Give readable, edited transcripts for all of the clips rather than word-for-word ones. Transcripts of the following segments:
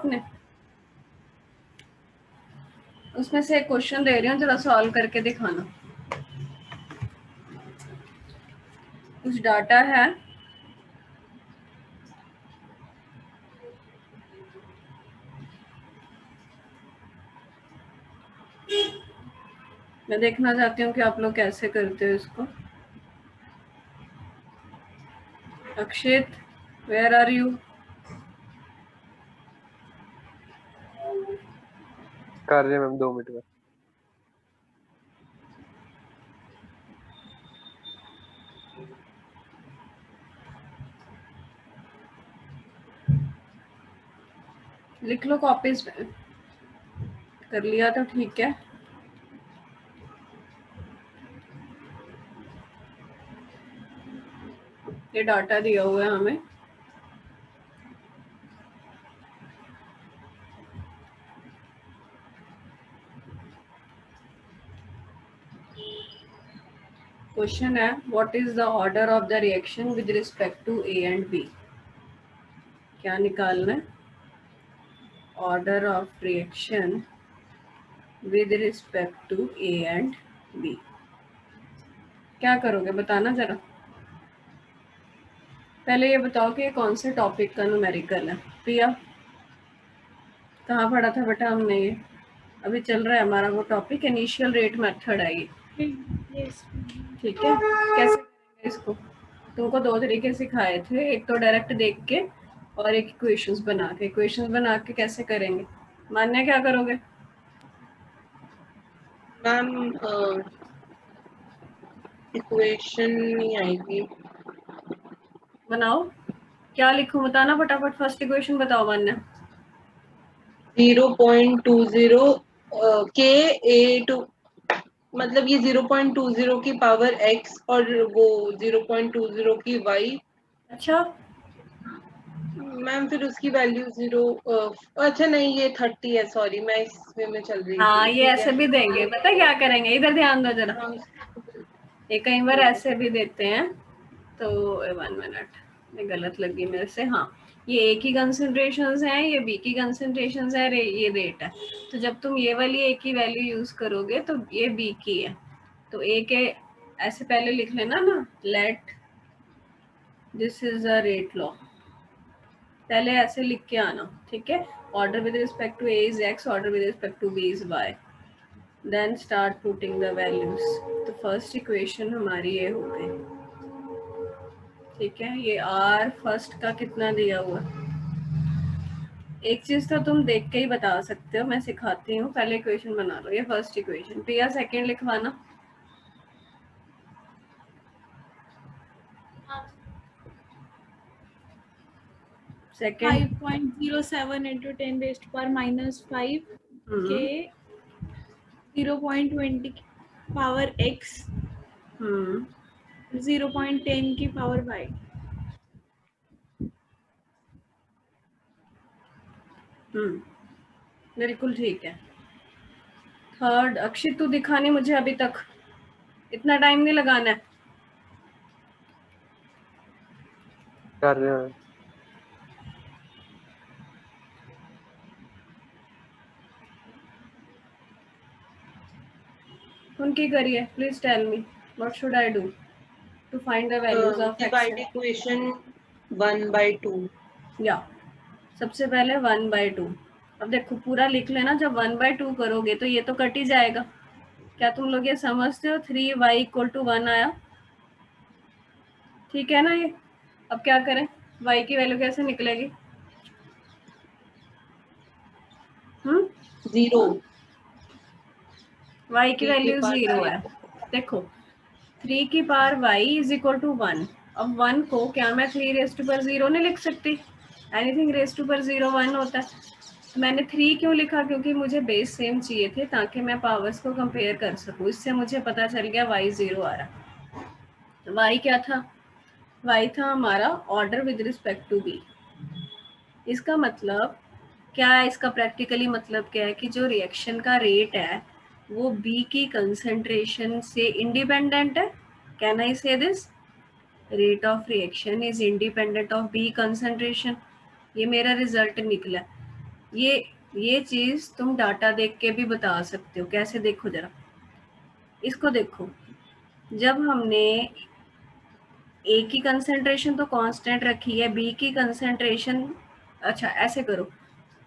आपने? उसमें से एक क्वेश्चन दे रही हूँ, जरा सॉल्व करके दिखाना। कुछ डाटा है, मैं देखना चाहती हूँ कि आप लोग कैसे करते हो इसको। Akshit, where are you? कर रहे हैं मैम, 2 मिनट में। लिख लो कॉपीज पे। कर लिया तो ठीक है। ये डाटा दिया हुआ है हमें। क्वेश्चन है, what is the order of the reaction with respect to A and B? क्या निकालना है? Order of reaction with respect to A and B. क्या करोगे बताना जरा। पहले ये बताओ कि ये कौन से टॉपिक का न्यूमेरिकल है। प्रिया, कहाँ पढ़ा था बेटा हमने ये? अभी चल रहा है हमारा वो टॉपिक, इनिशियल रेट मेथड है ये। ठीक है, कैसे करेंगे इसको? तुमको 2 तरीके सिखाए थे, एक तो डायरेक्ट देख के और एक इक्वेशंस बना के। इक्वेशंस बना के कैसे करेंगे? मान्य क्या करोगे? मैम इक्वेशन नहीं आएगी। बनाओ, क्या लिखूं बताना फटाफट। फर्स्ट इक्वेशन बताओ मान्य। 0.20 के ए टू, मतलब ये 0.20 की पावर x और वो 0.20 की y। अच्छा, मैम फिर उसकी वैल्यू 0, अच्छा नहीं ये 30 है, सॉरी मैं इस वे में चल रही हाँ थी। ये ऐसे भी देंगे, पता क्या करेंगे, इधर ध्यान दो जरा। हाँ, ये कई बार ऐसे भी देते हैं। तो 1 मिनट, ये गलत लगी मेरे से। हाँ, ये ए की कंसंट्रेशंस हैं, ये बी की कंसंट्रेशंस है, ये रेट है। तो जब तुम ये वाली ए की वैल्यू यूज करोगे तो ये बी की है। तो ए के ऐसे पहले लिख लेना ना, let this is a rate law. पहले ऐसे लिख के आना, ठीक है। Order with respect to A is x, order with respect to B is y, then start putting the values. तो फर्स्ट इक्वेशन हमारी ये हो गई, ठीक है। ये आर फर्स्ट का कितना दिया हुआ? एक चीज तो तुम देख के ही बता सकते हो, मैं सिखाती हूँ। पहले इक्वेशन बना लो, ये फर्स्ट इक्वेशन। प्रिया सेकंड लिखवाना। Second 5.07 into 10 raised to power minus 5 के 0.20 की पावर x 0.10 की पावर y। बिल्कुल ठीक है। थर्ड, अक्षित तू दिखा नहीं मुझे अभी तक, इतना टाइम नहीं लगाना है। कर रहे हैं। उनकी करिए, please tell me what should I do to find the values of divide x. Equation 1/2। या सबसे पहले 1/2। अब देखो पूरा लिख लेना, जब 1/2 करोगे तो ये तो कट ही जाएगा। क्या तुम लोग ये समझते हो? 3y = 1 आया, ठीक है ना ये। अब क्या करें, y की वैल्यू कैसे निकलेगी? 0 y की वैल्यू 0 है। देखो 3 की power y is equal to 1। अब 1 को क्या मैं 3 रेज़ टू पर 0 नहीं लिख सकती? एनीथिंग रेज़ टू पर 0 1 होता है। मैंने 3 क्यों लिखा? क्योंकि मुझे बेस सेम चाहिए थे, ताकि मैं पावर्स को कंपेयर कर सकूं। इससे मुझे पता चल गया y 0 आ रहा। तो y क्या था? y था हमारा order with respect to b। इसका मतलब क्या है? इसका प्रैक्टिकली मतलब क्या है कि जो रिएक्शन का रेट है वो बी की कंसंट्रेशन से इंडिपेंडेंट है। Can I say this? Rate of reaction is independent of B concentration. ये मेरा रिजल्ट निकला। ये चीज तुम डाटा देख के भी बता सकते हो। कैसे? देखो जरा, इसको देखो, जब हमने ए की कंसेंट्रेशन तो कांस्टेंट रखी है, बी की कंसेंट्रेशन, अच्छा ऐसे करो,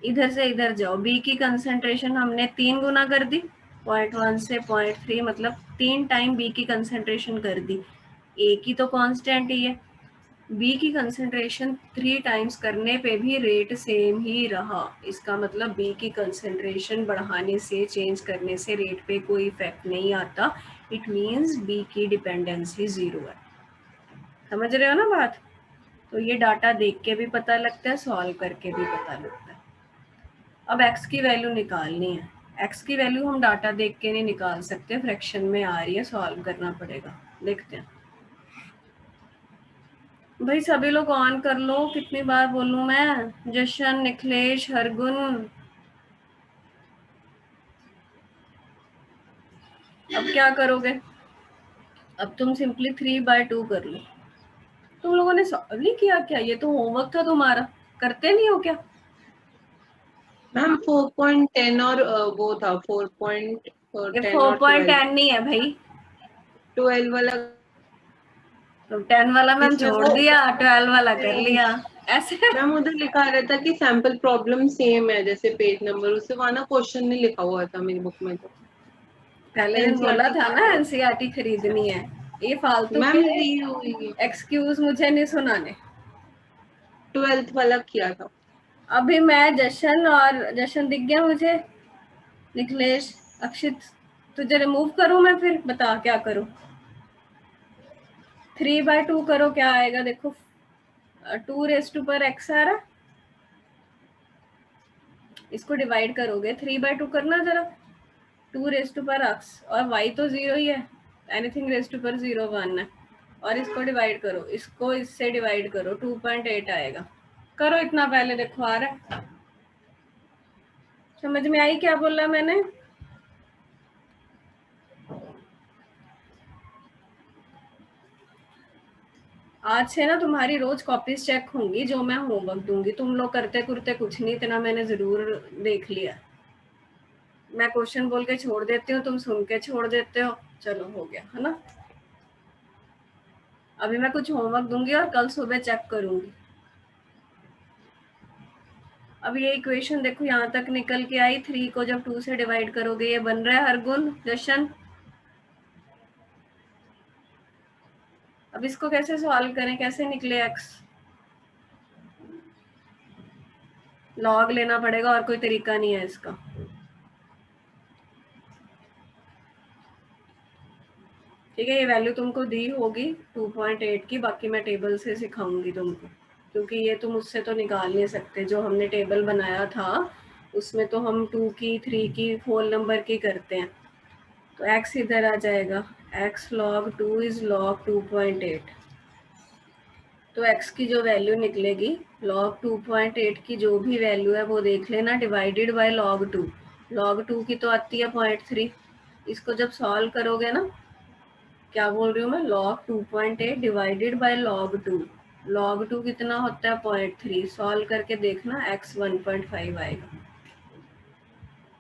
इधर से इधर जाओ, बी की कंसेंट्रेशन हमने 3 गुना कर दी, 0.1 से 0.3, मतलब 3 टाइम बी की कंसेंट्रेशन कर दी। ए की तो कांस्टेंट ही है, बी की कंसेंट्रेशन 3 टाइम्स करने पे भी रेट सेम ही रहा। इसका मतलब बी की कंसेंट्रेशन बढ़ाने से, चेंज करने से रेट पे कोई इफेक्ट नहीं आता। इट मीन्स बी की डिपेंडेंसी 0 है। समझ रहे हो ना बात? तो ये डाटा देख के भी पता लगता है, सॉल्व करके भी पता लगता है। अब x की वैल्यू निकालनी है। x की वैल्यू हम डाटा देख के नहीं निकाल सकते, फ्रैक्शन में आ रही है, सॉल्व करना पड़ेगा। देखते हैं भाई, सभी लोग ऑन कर लो। कितनी बार बोलूं मैं? जशन, निखिलेश, हरगुन, अब क्या करोगे? अब तुम सिंपली 3/2 कर लो। तुम लोगों ने सॉल्व नहीं किया क्या? ये तो होमवर्क था तुम्हारा, करते नहीं हो क्या? मैम 4.10 और वो था 4.10 ये और 4.10 नहीं है भाई, 12 वाला, तो 10 वाला मैम जिसमें छोड़ वो दिया, 12 वाला कर लिया ऐसे। मैम उधर लिखा रहता कि सैंपल प्रॉब्लम सेम है जैसे पेज नंबर, उससे वहां ना क्वेश्चन नहीं लिखा हुआ था मेरी बुक में। तो पहले दिन बोला एनसीईआरटी था ना एनसीईआरटी खरीदनी है। ये फालतू मैम के ली हुई एक्सक्यूज मुझे नहीं सुनाने। 12th वाला किया था। अभी मैं जशन दिख गया मुझे, निखिलेश, अक्षित, तुझे रिमूव करूं मैं? फिर बता क्या करूं? 3/2 करो, क्या आएगा देखो, 2 raised to x आ रहा, इसको डिवाइड करोगे, 3/2 करना जरा, 2 raised to x, और y तो 0 ही है, एनीथिंग raised to 0 1 है, और इसको डिवाइड करो, इसको इससे डिवाइड करो, 2.8 आएगा। करो इतना पहले, देखो आ रहा है। समझ में आई क्या बोला मैंने? आज से ना तुम्हारी रोज कॉपीज चेक होंगी, जो मैं होमवर्क दूंगी। तुम लोग करते कुरते कुछ नहीं, इतना मैंने जरूर देख लिया। मैं क्वेश्चन बोल के छोड़ देती हूँ, तुम सुन के छोड़ देते हो, चलो हो गया है ना। अभी मैं कुछ होमवर्क दूंगी और कल सुबह चेक करूंगी। अब ये इक्वेशन देखो, यहाँ तक निकल के आई, 3 को जब 2 से डिवाइड करोगे ये बन रहा है हरगुन, जशन। अब इसको कैसे सॉल्व करें, कैसे निकले x? लॉग लेना पड़ेगा, और कोई तरीका नहीं है इसका। ठीक है, ये वैल्यू तुमको दी होगी 2.8 की, बाकी मैं टेबल से सिखाऊंगी तुमको, क्योंकि ये तुम उससे तो निकाल नहीं सकते। जो हमने टेबल बनाया था उसमें तो हम 2 की, 3 की, होल नंबर की करते हैं। तो x इधर आ जाएगा, x log 2 इज log 2.8। तो x की जो वैल्यू निकलेगी, log 2.8 की जो भी वैल्यू है वो देख लेना, डिवाइडेड बाय log 2। log 2 की तो आती है 0.3। इसको जब सॉल्व करोगे ना, क्या बोल रही हूँ मैं, log 2.8 divided by log 2। log 2 कितना होता है? 0.3। सॉल्व करके देखना, x 1.5 आएगा।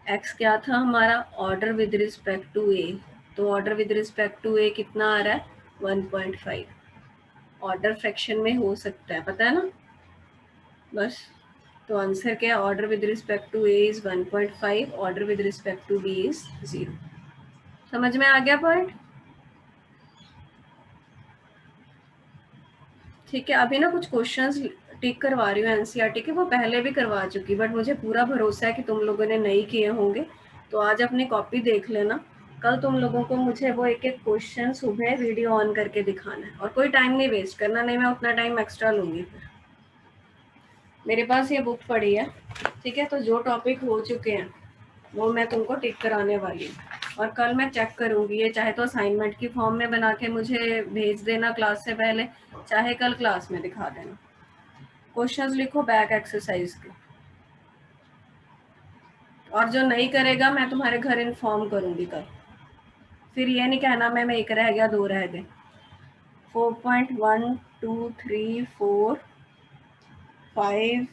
x क्या था हमारा? Order with respect to a। तो order with respect to a कितना आ रहा है? 1.5। ऑर्डर फ्रैक्शन में हो सकता है, पता है ना? बस, तो आंसर क्या है? Order with respect to a is 1.5, order with respect to b is 0। समझ में आ गया पॉइंट? ठीक है, अभी ना कुछ क्वेश्चंस टिक करवा रही हूँ एनसीईआरटी के, वो पहले भी करवा चुकी, बट मुझे पूरा भरोसा है कि तुम लोगों ने नहीं किए होंगे। तो आज अपनी कॉपी देख लेना, कल तुम लोगों को मुझे वो एक एक क्वेश्चन सुबह वीडियो ऑन करके दिखाना है, और कोई टाइम नहीं वेस्ट करना, नहीं मैं उतना टाइम एक्स्ट्रा लूंगी फिर। मेरे पास ये बुक पड़ी है, ठीक है, तो जो टॉपिक हो चुके हैं वो मैं तुमको टिक कराने वाली हूँ, और कल मैं चेक करूंगी। ये चाहे तो असाइनमेंट की फॉर्म में बना के मुझे भेज देना क्लास से पहले, चाहे कल क्लास में दिखा देना। क्वेश्चंस लिखो बैक एक्सरसाइज के, और जो नहीं करेगा मैं तुम्हारे घर इन्फॉर्म करूंगी कल। फिर ये नहीं कहना मैं एक रह गया, 2 रह गए। 4.1 2 3 4 5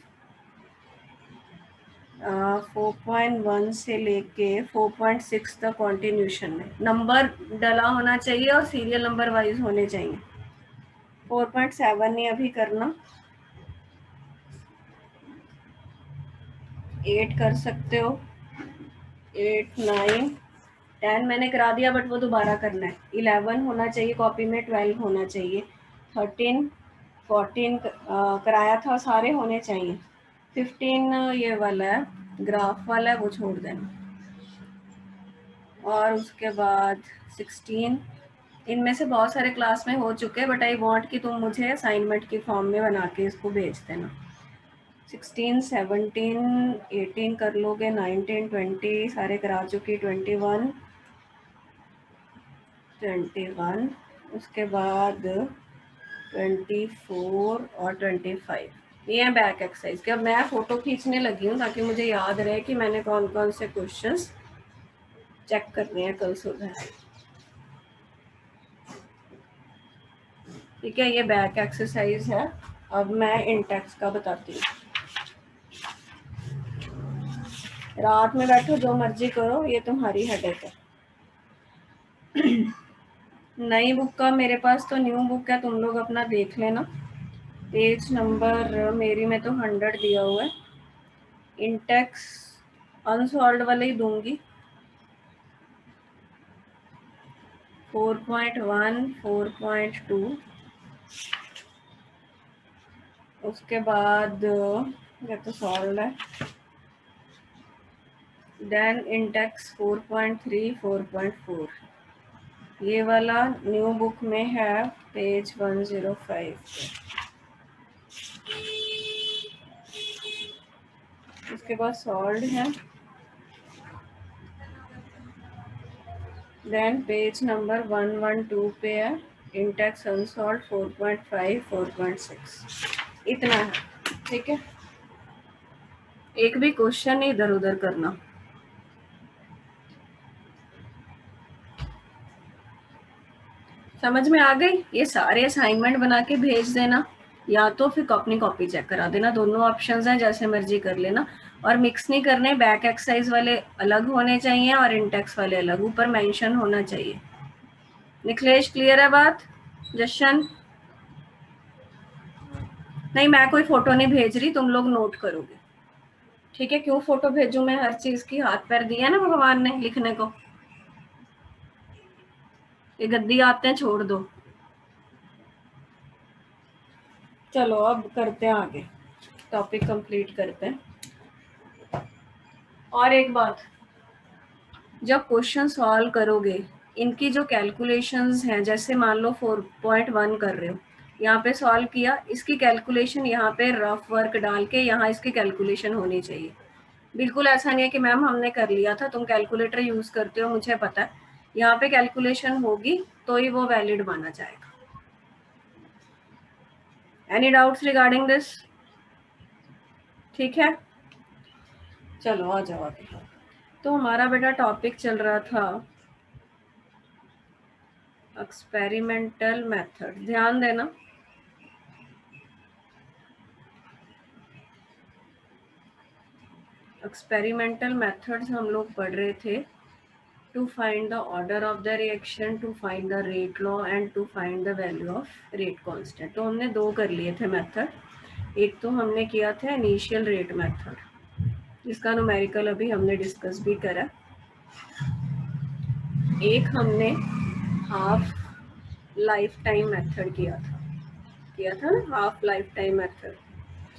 4.1 से लेके 4.6 तक कॉन्टिन्यूशन में नंबर डला होना चाहिए और सीरियल नंबर वाइज होने चाहिए। 4.7 नहीं अभी करना, 8 कर सकते हो, 8, 9, 10 मैंने करा दिया बट वो दोबारा करना है। 11 होना चाहिए कॉपी में, 12 होना चाहिए, 13, 14 कराया था, सारे होने चाहिए। 15 ये वाला है, ग्राफ वाला है, वो छोड़ देना। और उसके बाद 16, इनमें से बहुत सारे क्लास में हो चुके हैं बट आई वांट कि तुम मुझे असाइनमेंट की फॉर्म में बना के इसको भेज देना। 16, 17, 18 कर लोगे, 19, 20 सारे करा चुकी, 21, 21, उसके बाद 24 और 25, ये है बैक एक्सरसाइज के। अब मैं फ़ोटो खींचने लगी हूँ ताकि मुझे याद रहे कि मैंने कौन कौन से क्वेश्चंस चेक करने हैं कल सुबह। ठीक है, ये बैक एक्सरसाइज है। अब मैं इंटेक्स का बताती हूँ। रात में बैठो जो मर्जी करो, ये तुम्हारी हेडेक है। नई बुक का मेरे पास तो न्यू बुक है, तुम लोग अपना देख लेना। पेज नंबर मेरी में तो 100 दिया हुआ है। इंटेक्स अनसॉल्व्ड वाले ही दूंगी, 4.1, 4.2, उसके बाद ये तो सॉल्व है। देन इंटेक्स 4.3, 4.4, ये वाला न्यू बुक में है पेज 105। उसके बाद सॉल्व है। देन पेज नंबर 112 पे है इंटेक्स अनसॉल्व्ड 4.5, 4.6, इतना है। ठीक है, एक भी क्वेश्चन इधर उधर करना। समझ में आ गई? ये सारे असाइनमेंट बना के भेज देना, या तो फिर अपनी कॉपी चेक करा देना, दोनों ऑप्शंस हैं, जैसे मर्जी कर लेना। और मिक्स नहीं करने, बैक एक्सरसाइज वाले अलग होने चाहिए और इंटेक्स वाले अलग, ऊपर मेंशन होना चाहिए। निखिलेश क्लियर है बात? जशन? नहीं, मैं कोई फोटो नहीं भेज रही, तुम लोग नोट करोगे। ठीक है, क्यों फोटो भेजूं मैं? हर चीज की हाथ पैर दिया ना भगवान ने लिखने को। ये गद्दी आते हैं, छोड़ दो। चलो अब करते हैं आगे, टॉपिक कंप्लीट करते हैं। और एक बात, जब क्वेश्चन सॉल्व करोगे, इनकी जो कैलकुलेशंस हैं, जैसे मान लो 4.1 कर रहे हो, यहाँ पे सॉल्व किया, इसकी कैलकुलेशन यहाँ पे रफ वर्क डाल के यहाँ इसकी कैलकुलेशन होनी चाहिए। बिल्कुल ऐसा नहीं है कि मैम हमने कर लिया था, तुम कैलकुलेटर यूज करते हो मुझे पता है, यहाँ पे कैलकुलेशन होगी तो ही वो वैलिड माना जाएगा। Any doubts regarding this? ठीक है, चलो आ जाओ आगे। तो हमारा बेटा टॉपिक चल रहा था एक्सपेरिमेंटल मेथड, ध्यान देना। एक्सपेरिमेंटल मेथड्स हम लोग पढ़ रहे थे, to find the order of the reaction, to find the rate law and to find the value of rate constant. तो हमने दो कर लिए थे मेथड। एक तो हमने किया था इनिशियल रेट मेथड, जिसका न्यूमेरिकल अभी हमने डिस्कस भी करा। एक हमने हाफ लाइफ टाइम मेथड किया था ना, हाफ लाइफ टाइम मेथड।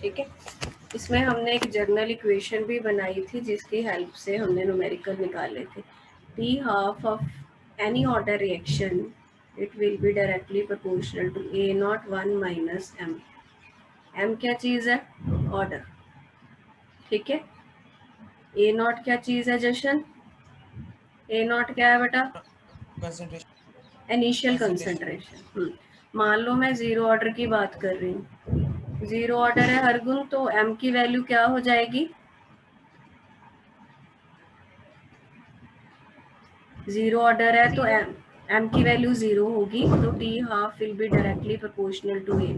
ठीक है, इसमें हमने एक जर्नल इक्वेशन भी बनाई थी जिसकी हेल्प से हमने न्यूमेरिकल निकाले थे। p half of any order reaction, it will be directly proportional to a naught 1 minus m। m क्या चीज है? ऑर्डर। ठीक है, a naught क्या चीज है जशन? a naught क्या है बेटा? Initial concentration. मान लो मैं जीरो ऑर्डर की बात कर रही हूँ, जीरो ऑर्डर है हर गुण, तो m की वैल्यू क्या हो जाएगी? जीरो ऑर्डर है तो m की वैल्यू जीरो होगी, तो t half will be directly proportional to a।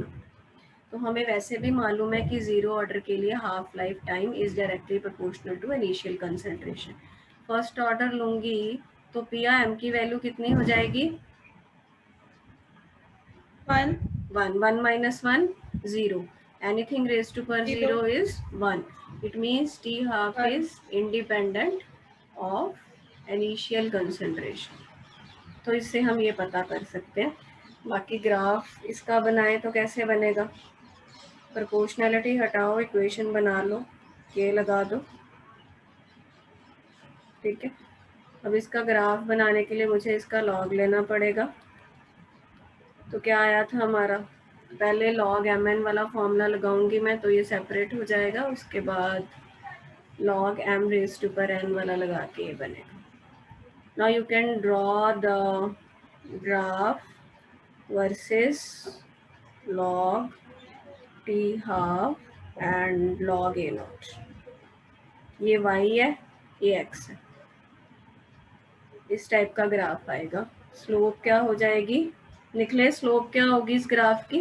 तो हमें वैसे भी मालूम है कि जीरो ऑर्डर के लिए half life time is directly proportional to initial concentration. First order लूंगी तो पिया एम की वैल्यू कितनी हो जाएगी? 1 1 minus 1 0, anything raised to per 0 0 is 1. It means T half 1 is independent of initial concentration. तो इससे हम ये पता कर सकते हैं। बाकी ग्राफ इसका बनाए तो कैसे बनेगा? प्रोपोर्शनैलिटी हटाओ, इक्वेशन बना लो, के लगा दो, ठीक है। अब इसका ग्राफ बनाने के लिए मुझे इसका लॉग लेना पड़ेगा। तो क्या आया था हमारा? पहले लॉग एम एन वाला फॉर्मूला लगाऊंगी मैं, तो ये सेपरेट हो जाएगा। उसके बाद लॉग एम रेज टू पर एन वाला लगा के ये बनेगा। Now you can draw the graph versus log T half and log A not. ये वाई है, ये एक्स है। इस टाइप का ग्राफ आएगा। स्लोप क्या हो जाएगी? निकले स्लोप क्या होगी इस ग्राफ की?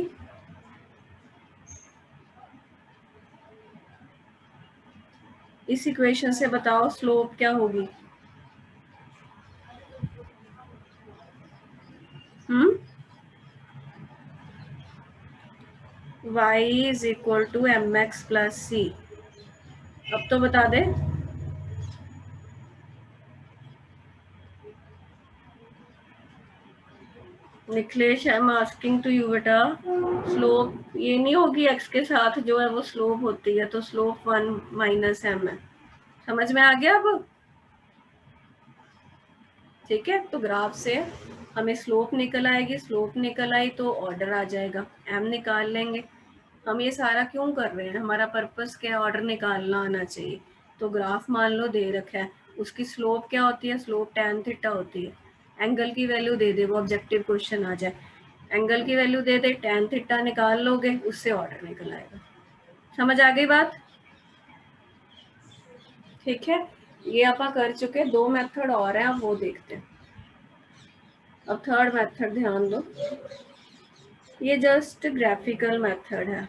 इस इक्वेशन से बताओ स्लोप क्या होगी? y is equal to M X plus C. अब तो बता दे। Nikhilesh, I am asking to you बेटा, स्लोप ये नहीं होगी x के साथ जो है वो स्लोप होती है, तो स्लोप 1 माइनस एम है। समझ में आ गया अब? ठीक है, तो ग्राफ से हमें स्लोप निकल आएगी। स्लोप निकल आई तो ऑर्डर आ जाएगा, एम निकाल लेंगे। हम ये सारा क्यों कर रहे हैं? हमारा पर्पस क्या है? ऑर्डर निकालना आना चाहिए। तो ग्राफ मान लो दे रखा है, उसकी स्लोप क्या होती है? स्लोप tan थीटा होती है। एंगल की वैल्यू दे दे, वो ऑब्जेक्टिव क्वेश्चन आ जाए, एंगल की वैल्यू दे दे, tan थीटा निकाल लोगे, उससे ऑर्डर निकल आएगा। समझ आ गई बात? ठीक है, ये आप कर चुके। 2 मेथड और हैं, अब वो देखते हैं। अब थर्ड मेथड ध्यान दो, ये जस्ट ग्राफिकल मेथड है।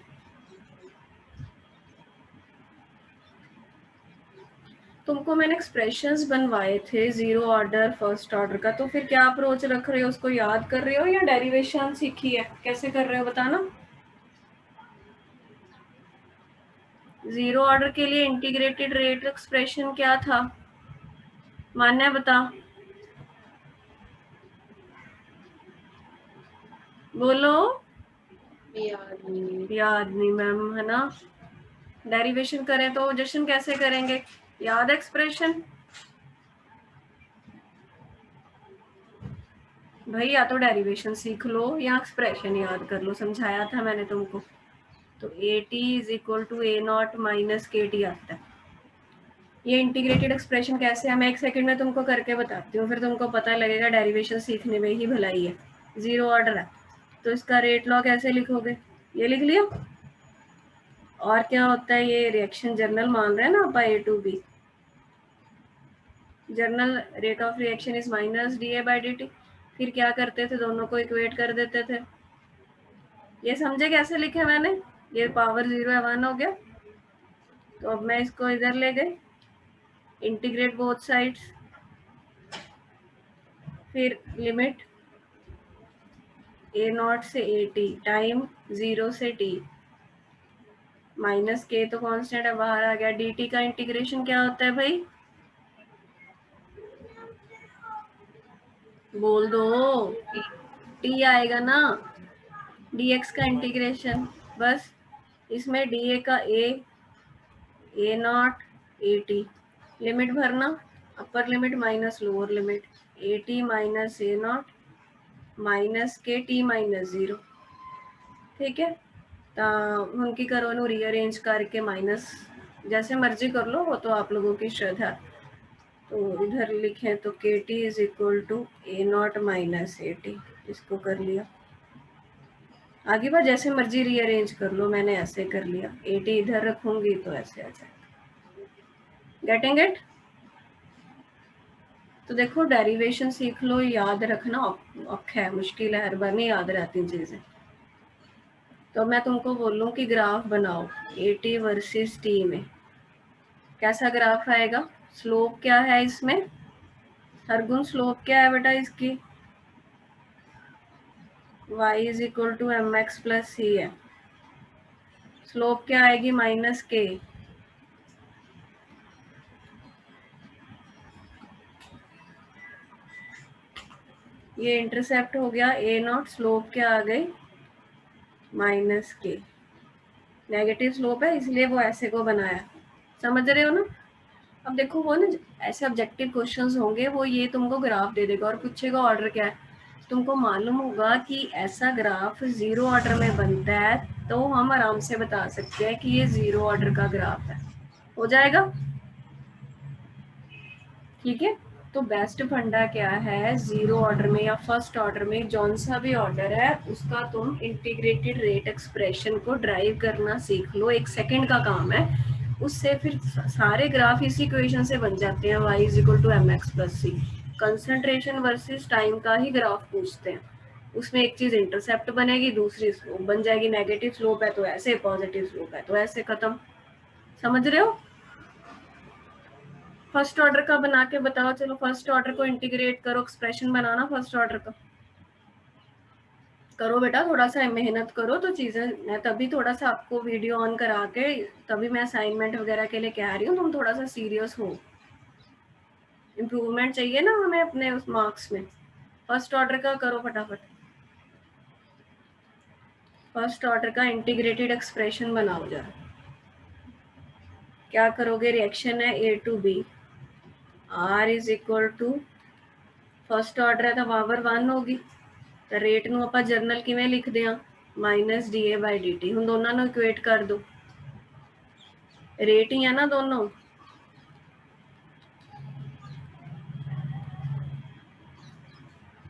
तुमको मैंने एक्सप्रेशंस बनवाए थे जीरो ऑर्डर फर्स्ट ऑर्डर का, तो फिर क्या अप्रोच रख रहे हो? उसको याद कर रहे हो या डेरिवेशन सीखी है? कैसे कर रहे हो बताना। जीरो ऑर्डर के लिए इंटीग्रेटेड रेट एक्सप्रेशन क्या था? मान्य बता, बोलो। याद नहीं मैम, है ना। डेरिवेशन करें तो जशन कैसे करेंगे? याद एक्सप्रेशन भाई, या तो डेरिवेशन सीख लो या एक्सप्रेशन याद कर लो, समझाया था मैंने तुमको। तो A T is equal to A naught minus K T आता है। ये इंटीग्रेटेड एक्सप्रेशन कैसे है मैं 1 सेकंड में तुमको करके बताती हूँ, फिर तुमको पता लगेगा डेरिवेशन सीखने में ही भलाई है। जीरो ऑर्डर है तो इसका रेट लॉ कैसे लिखोगे? ये लिख लिया। और क्या होता है? ये रिएक्शन जर्नल मान रहे हैं ना आप, A to B. General rate of reaction is minus D A by D T. फिर क्या करते थे? दोनों को इक्वेट कर देते थे। ये समझे कैसे लिखे मैंने? ये पावर 0 है, 1 हो गया। तो अब मैं इसको इधर ले गई, इंटीग्रेट बोथ साइड्स, फिर लिमिट ए नॉट से ए टी टाइम 0 से टी माइनस के तो कांस्टेंट है, बाहर आ गया। डी टी का इंटीग्रेशन क्या होता है भाई? बोल दो, टी आएगा ना। dx का इंटीग्रेशन, बस इसमें dA का ए नॉट ए टी, लिमिट भरना, upper limit minus lower limit, A T minus A naught minus K T minus 0। ठीक है, उनकी करो नु रीअरेंज करके माइनस, जैसे मर्जी कर लो, वो तो आप लोगों की श्रद्धा। तो इधर लिखें तो K T is equal to A naught minus A T, इसको कर लिया। आगे बार जैसे मर्जी रीअरेंज कर लो, मैंने ऐसे कर लिया। ए टी इधर रखूंगी तो ऐसे आ जाएगा। Getting it? तो देखो डेरिवेशन सीख लो, याद रखना औखा है, मुश्किल है, हर बार नहीं याद रहती चीजें। तो मैं तुमको बोलूँ कि ग्राफ बनाओ AT वर्सेस T में, कैसा ग्राफ आएगा? स्लोप क्या है इसमें? हर गुण स्लोप क्या है बेटा इसकी? y is equal to mx plus c है। स्लोप क्या आएगी? माइनस के। ये इंटरसेप्ट हो गया a नॉट, स्लोप क्या आ गई? माइनस के। नेगेटिव स्लोप है इसलिए वो ऐसे को बनाया, समझ रहे हो ना? अब देखो वो ना ऐसे ऑब्जेक्टिव क्वेश्चंस होंगे, वो ये तुमको ग्राफ दे देगा और पूछेगा ऑर्डर क्या है। तुमको मालूम होगा कि ऐसा ग्राफ जीरो ऑर्डर में बनता है, तो हम आराम से बता सकते हैं कि ये जीरो ऑर्डर का ग्राफ है। हो जाएगा? ठीक है। तो बेस्ट फंडा क्या है? जीरो ऑर्डर में या फर्स्ट ऑर्डर में जौन सा भी ऑर्डर है उसका तुम इंटीग्रेटेड रेट एक्सप्रेशन को ड्राइव करना सीख लो। 1 सेकंड का काम है, उससे फिर सारे ग्राफ इसी इक्वेशन से बन जाते हैं। y is equal to mx plus c। Concentration versus time का ही ग्राफ पूछते हैं, उसमें एक चीज इंटरसेप्ट बनेगी, दूसरी स्लोप बन जाएगी। नेगेटिव स्लोप है तो ऐसे, पॉजिटिव स्लोप है तो ऐसे, खत्म। समझ रहे हो? फर्स्ट ऑर्डर का बना के बताओ। चलो फर्स्ट ऑर्डर को इंटीग्रेट करो, एक्सप्रेशन बनाना फर्स्ट ऑर्डर का। करो बेटा, थोड़ा सा मेहनत करो तो चीजें, मैं तभी थोड़ा सा आपको वीडियो ऑन करा के, तभी मैं असाइनमेंट वगैरह के लिए कह रही हूँ तुम थोड़ा सा सीरियस हो। इम्प्रूवमेंट चाहिए ना हमें अपने उस मार्क्स में। फर्स्ट ऑर्डर का करो फटाफट। फर्स्ट ऑर्डर का इंटीग्रेटेड एक्सप्रेशन बनाओ जरा। क्या करोगे? रिएक्शन है A to B, R is equal to first order है तो पावर 1 होगी। तो रेट ਨੂੰ ਆਪਾਂ ਜਰਨਲ ਕਿਵੇਂ ਲਿਖਦੇ ਆ? -dA/dt। ਹੁਣ ਦੋਨਾਂ ਨੂੰ ਇਕੁਏਟ ਕਰ ਦੋ, रेट ही है ना दोनों।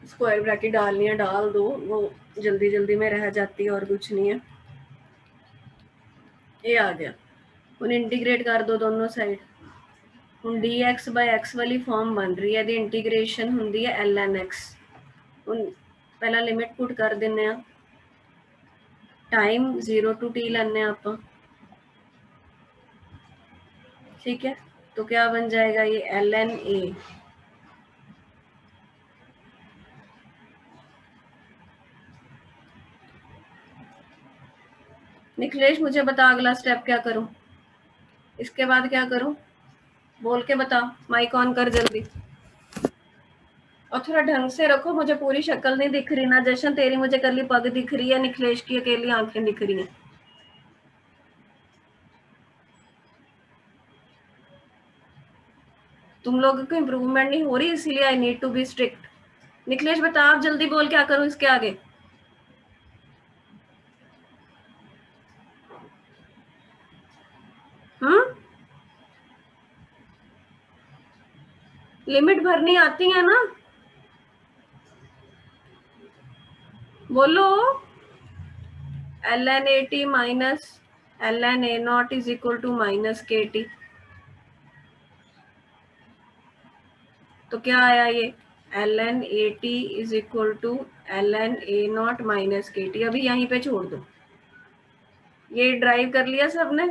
स्क्वायर ब्रैकेट डालनी है डाल दो, वो जल्दी जल्दी में रह जाती है और कुछ नहीं है। ये आ गया। ਹੁਣ इंटीग्रेट कर दो दोनों साइड। ਹੁਣ dx/x वाली फॉर्म बन रही है, दी इंटीग्रेशन होंगी है ln(x)। ਹੁਣ पहला लिमिट पुट कर देने आ, टाइम 0 to t लेने आप, ठीक है। तो क्या बन जाएगा ये? ln(a). निखिलेश मुझे बता अगला स्टेप क्या करूं, इसके बाद क्या करूं? बोल के बता, माइक ऑन कर जल्दी। और थोड़ा ढंग से रखो, मुझे पूरी शक्ल नहीं दिख रही ना। जशन तेरी मुझे कली पग दिख रही है, निखिलेश की अकेली आंखें दिख रही हैं। तुम लोगों को इम्प्रूवमेंट नहीं हो रही, इसीलिए I need to be strict. Nikhilesh बता, आप जल्दी बोल, क्या करूं इसके आगे? लिमिट भरनी आती है ना? बोलो। ln(at) minus ln(a0) is equal to minus KT। तो क्या आया ये? ln(at) is equal to ln(a0) minus KT। अभी यहीं पे छोड़ दो, ये ड्राइव कर लिया सबने?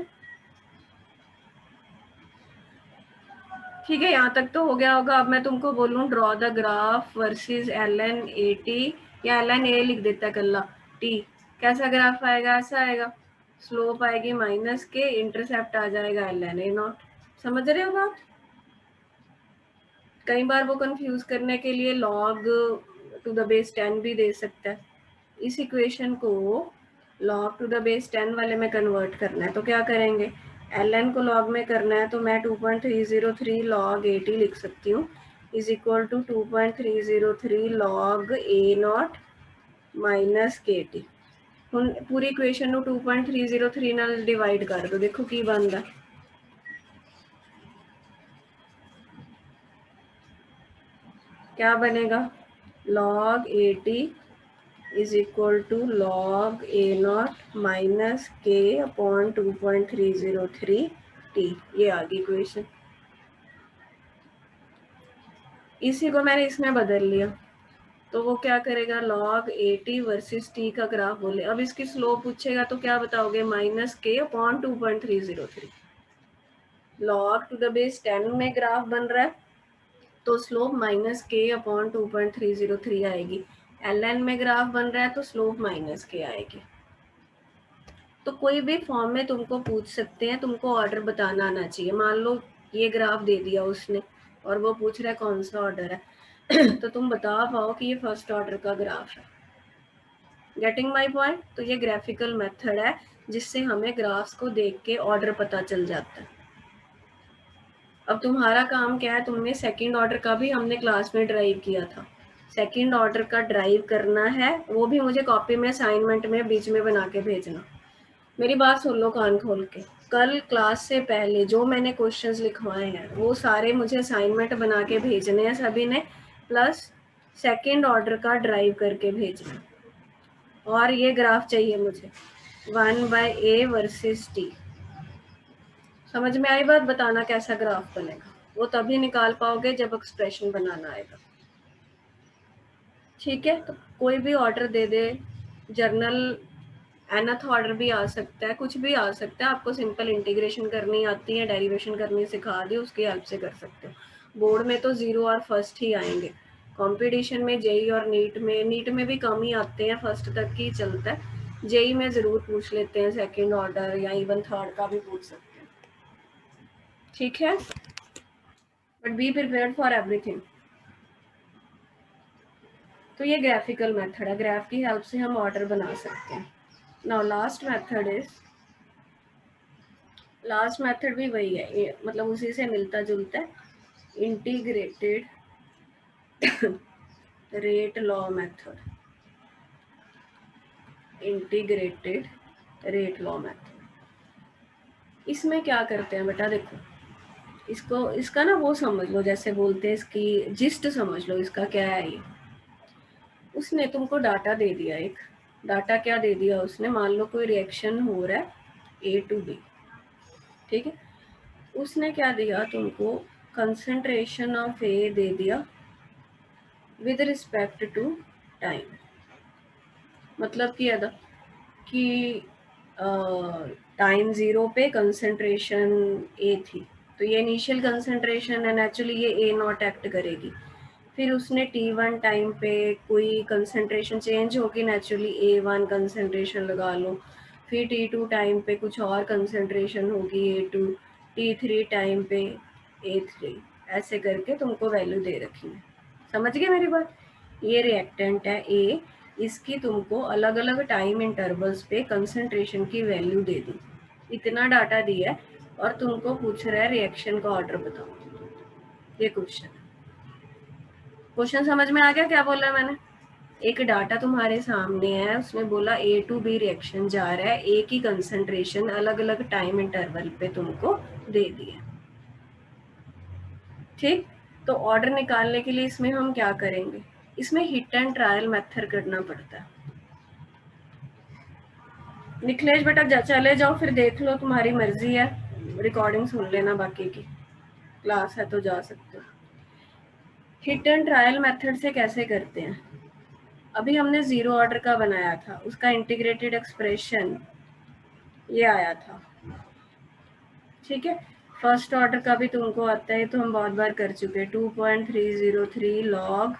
ठीक है, यहाँ तक तो हो गया होगा। अब मैं तुमको बोलूँ draw the graph versus ln(at) या ln(a) लिख देता कल्ला t। कैसा ग्राफ आएगा? ऐसा आएगा, स्लोप आएगी माइनस के, इंटरसेप्ट आ जाएगा ln(a0). समझ रहे हो बात? कई बार वो कंफ्यूज करने के लिए log टू द बेस 10 भी दे सकता है। इस इक्वेशन को log टू द बेस 10 वाले में कन्वर्ट करना है तो क्या करेंगे? ln को log में करना है तो मैं 2.303 log 80 लिख सकती हूँ, is equal to 2.303 log a0 minus KT। ਹੁਣ पूरी इक्वेशन ਨੂੰ 2.303 ਨਾਲ डिवाइड कर दो, देखो की बनता है। क्या बनेगा? log 80 is equal to log a0 minus k upon 2.303 t। ये आ गई इक्वेशन। इसी को मैंने इसमें बदल लिया। तो वो क्या करेगा, log 80 वर्सेस t का ग्राफ बोले। अब इसकी स्लोप पूछेगा तो क्या बताओगे, -k/2.303। log to the base 10 में ग्राफ बन रहा है तो स्लोप -k/2.303 आएगी। ln में ग्राफ बन रहा है तो स्लोप -k आएगी। तो कोई भी फॉर्म में तुमको पूछ सकते हैं, तुमको ऑर्डर बताना आना चाहिए। मान लो ये ग्राफ दे दिया उसने और वो पूछ रहा है कौन सा ऑर्डर है तो तुम बता पाओ कि ये फर्स्ट ऑर्डर का ग्राफ है। Getting my point? तो ये ग्राफिकल मेथड है जिससे हमें ग्राफ्स को देख के ऑर्डर पता चल जाता है। अब तुम्हारा काम क्या है, तुमने सेकंड ऑर्डर का भी हमने क्लास में ड्राइव किया था, सेकंड ऑर्डर का ड्राइव करना है, वो भी मुझे कॉपी में असाइनमेंट में बीच में बना के भेजना। मेरी बात सुन लो कान खोल के, कल क्लास से पहले जो मैंने क्वेश्चंस लिखवाए हैं वो सारे मुझे असाइनमेंट बना के भेजने हैं सभी ने, प्लस सेकंड ऑर्डर का ड्राइव करके भेजना। और ये ग्राफ चाहिए मुझे 1/a वर्सेस t। समझ में आई बात? बताना कैसा ग्राफ बनेगा, वो तभी निकाल पाओगे जब एक्सप्रेशन बनाना आएगा। ठीक है, तो कोई भी ऑर्डर दे दे, जर्नल nth ऑर्डर भी आ सकता है, कुछ भी आ सकता है। आपको सिंपल इंटीग्रेशन करनी आती है, डेरिवेशन करनी सिखा दी, उसकी हेल्प से कर सकते हो। बोर्ड में तो 0 और फर्स्ट ही आएंगे, कंपटीशन में जेई और नीट में भी कम ही आते हैं, फर्स्ट तक ही चलता है। जेई में ज़रूर पूछ लेते हैं सेकेंड ऑर्डर या इवन थर्ड का भी पूछ सकते हैं। ठीक है, but be prepared for everything. तो ये ग्राफिकल मेथड है, ग्राफ की हेल्प से हम ऑर्डर बना सकते हैं। Now last method is, last method भी वही है, ये मतलब उसी से मिलता जुलता है, integrated rate law method. Integrated rate law method, इसमें क्या करते हैं बेटा, देखो इसको, इसका ना वो समझ लो, जैसे बोलते हैं इसकी जिस्ट समझ लो, इसका क्या है ये। उसने तुमको डाटा दे दिया, एक डाटा क्या दे दिया उसने, मान लो कोई रिएक्शन हो रहा है A to B, ठीक है। उसने क्या दिया तुमको, कंसंट्रेशन ऑफ A दे दिया विद रिस्पेक्ट टू टाइम। मतलब कि टाइम 0 पे कंसंट्रेशन A थी, तो ये इनिशियल कंसंट्रेशन है, नेचुरली ये A0 एक्ट करेगी। फिर उसने T1 टाइम पे कोई कंसंट्रेशन चेंज होगी, नेचुरली A1 कंसंट्रेशन लगा लो। फिर T2 टाइम पे कुछ और कंसंट्रेशन होगी A2, T3 टाइम पे A3, ऐसे करके तुमको वैल्यू दे रखी है। समझ गए मेरी बात? ये रिएक्टेंट है A, इसकी तुमको अलग अलग टाइम इंटरवल्स पे कंसंट्रेशन की वैल्यू दे दी, इतना डाटा दिया है, और तुमको पूछ रहा है रिएक्शन का ऑर्डर बताओ। ये क्वेश्चन है। क्वेश्चन समझ में आ गया क्या बोला मैंने? एक डाटा तुम्हारे सामने है, उसने बोला A to B रिएक्शन जा रहा है, A की कंसंट्रेशन अलग अलग टाइम इंटरवल पे तुमको दे दी है, ठीक। तो ऑर्डर निकालने के लिए इसमें हम क्या करेंगे, इसमें हिट एंड ट्रायल मेथड करना पड़ता है। निखिलेश बेटा चले जाओ, फिर देख लो, तुम्हारी मर्जी है, रिकॉर्डिंग सुन लेना, बाकी की क्लास है तो जा सकते हो। हिट एंड ट्रायल मेथड से कैसे करते हैं, अभी हमने 0 ऑर्डर का बनाया था, उसका इंटीग्रेटेड एक्सप्रेशन ये आया था, ठीक है। फर्स्ट ऑर्डर का भी तुमको आता है, तो हम बहुत बार कर चुके हैं, 2.303 log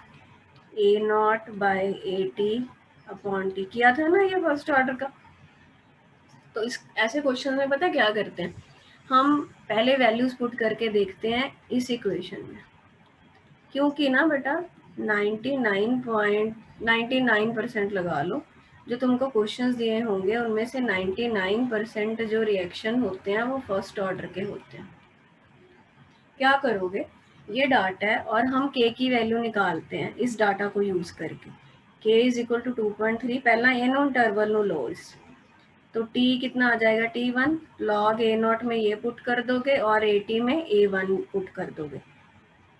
A0 bye 80 upon T किया था ना ये फर्स्ट ऑर्डर का। तो इस ऐसे क्वेश्चन में पता क्या करते हैं, हम पहले वैल्यूज पुट करके देखते हैं इस इक्वेशन में, क्योंकि ना बेटा 99% लगा लो, जो तुमको क्वेश्चंस दिए होंगे उनमें से 99% जो रिएक्शन होते हैं वो फर्स्ट ऑर्डर के होते हैं। क्या करोगे, ये डाटा है और हम k की वैल्यू निकालते हैं इस डाटा को यूज करके। k इज इक्वल टू 2.3, पहला ए नो इंटरवल नो लो इस, तो t कितना आ जाएगा, T1 log A0 में ये पुट कर दोगे और 80 में A1 पुट कर दोगे,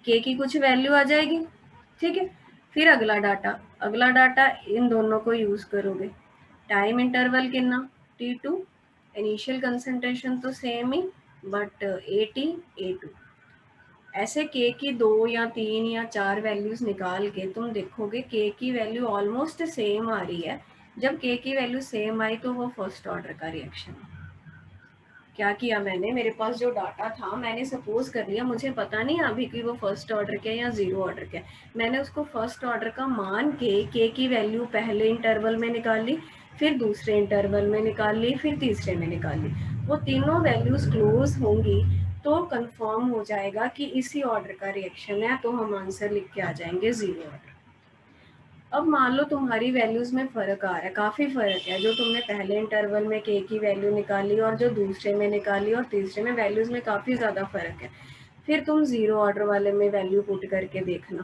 k की कुछ वैल्यू आ जाएगी, ठीक है। फिर अगला डाटा इन दोनों को यूज करोगे, टाइम इंटरवल कितना, T2, इनिशियल कंसंट्रेशन तो सेम ही बट 80 A2, ऐसे के की 2 या 3 या 4 वैल्यूज निकाल के तुम देखोगे के की वैल्यू ऑलमोस्ट सेम आ रही है। जब के की वैल्यू सेम आई तो वो फर्स्ट ऑर्डर का रिएक्शन है। क्या किया मैंने, मेरे पास जो डाटा था मैंने सपोज कर लिया, मुझे पता नहीं अभी कि वो फर्स्ट ऑर्डर के या जीरो ऑर्डर के, मैंने उसको फर्स्ट ऑर्डर का मान के की वैल्यू पहले इंटरवल में निकाल ली, फिर दूसरे इंटरवल में निकाल ली, फिर तीसरे में निकाल ली। वो तीनों वैल्यूज क्लोज होंगी तो कंफर्म हो जाएगा कि इसी ऑर्डर का रिएक्शन है, तो हम आंसर लिख के आ जाएंगे जीरो ऑर्डर। अब मान लो तुम्हारी वैल्यूज में फर्क आ रहा है, काफी फर्क है, जो तुमने पहले इंटरवल में के की वैल्यू निकाली और जो दूसरे में निकाली और तीसरे में, वैल्यूज में काफी ज्यादा फर्क है। फिर तुम जीरो ऑर्डर वाले में वैल्यू पुट करके देखना,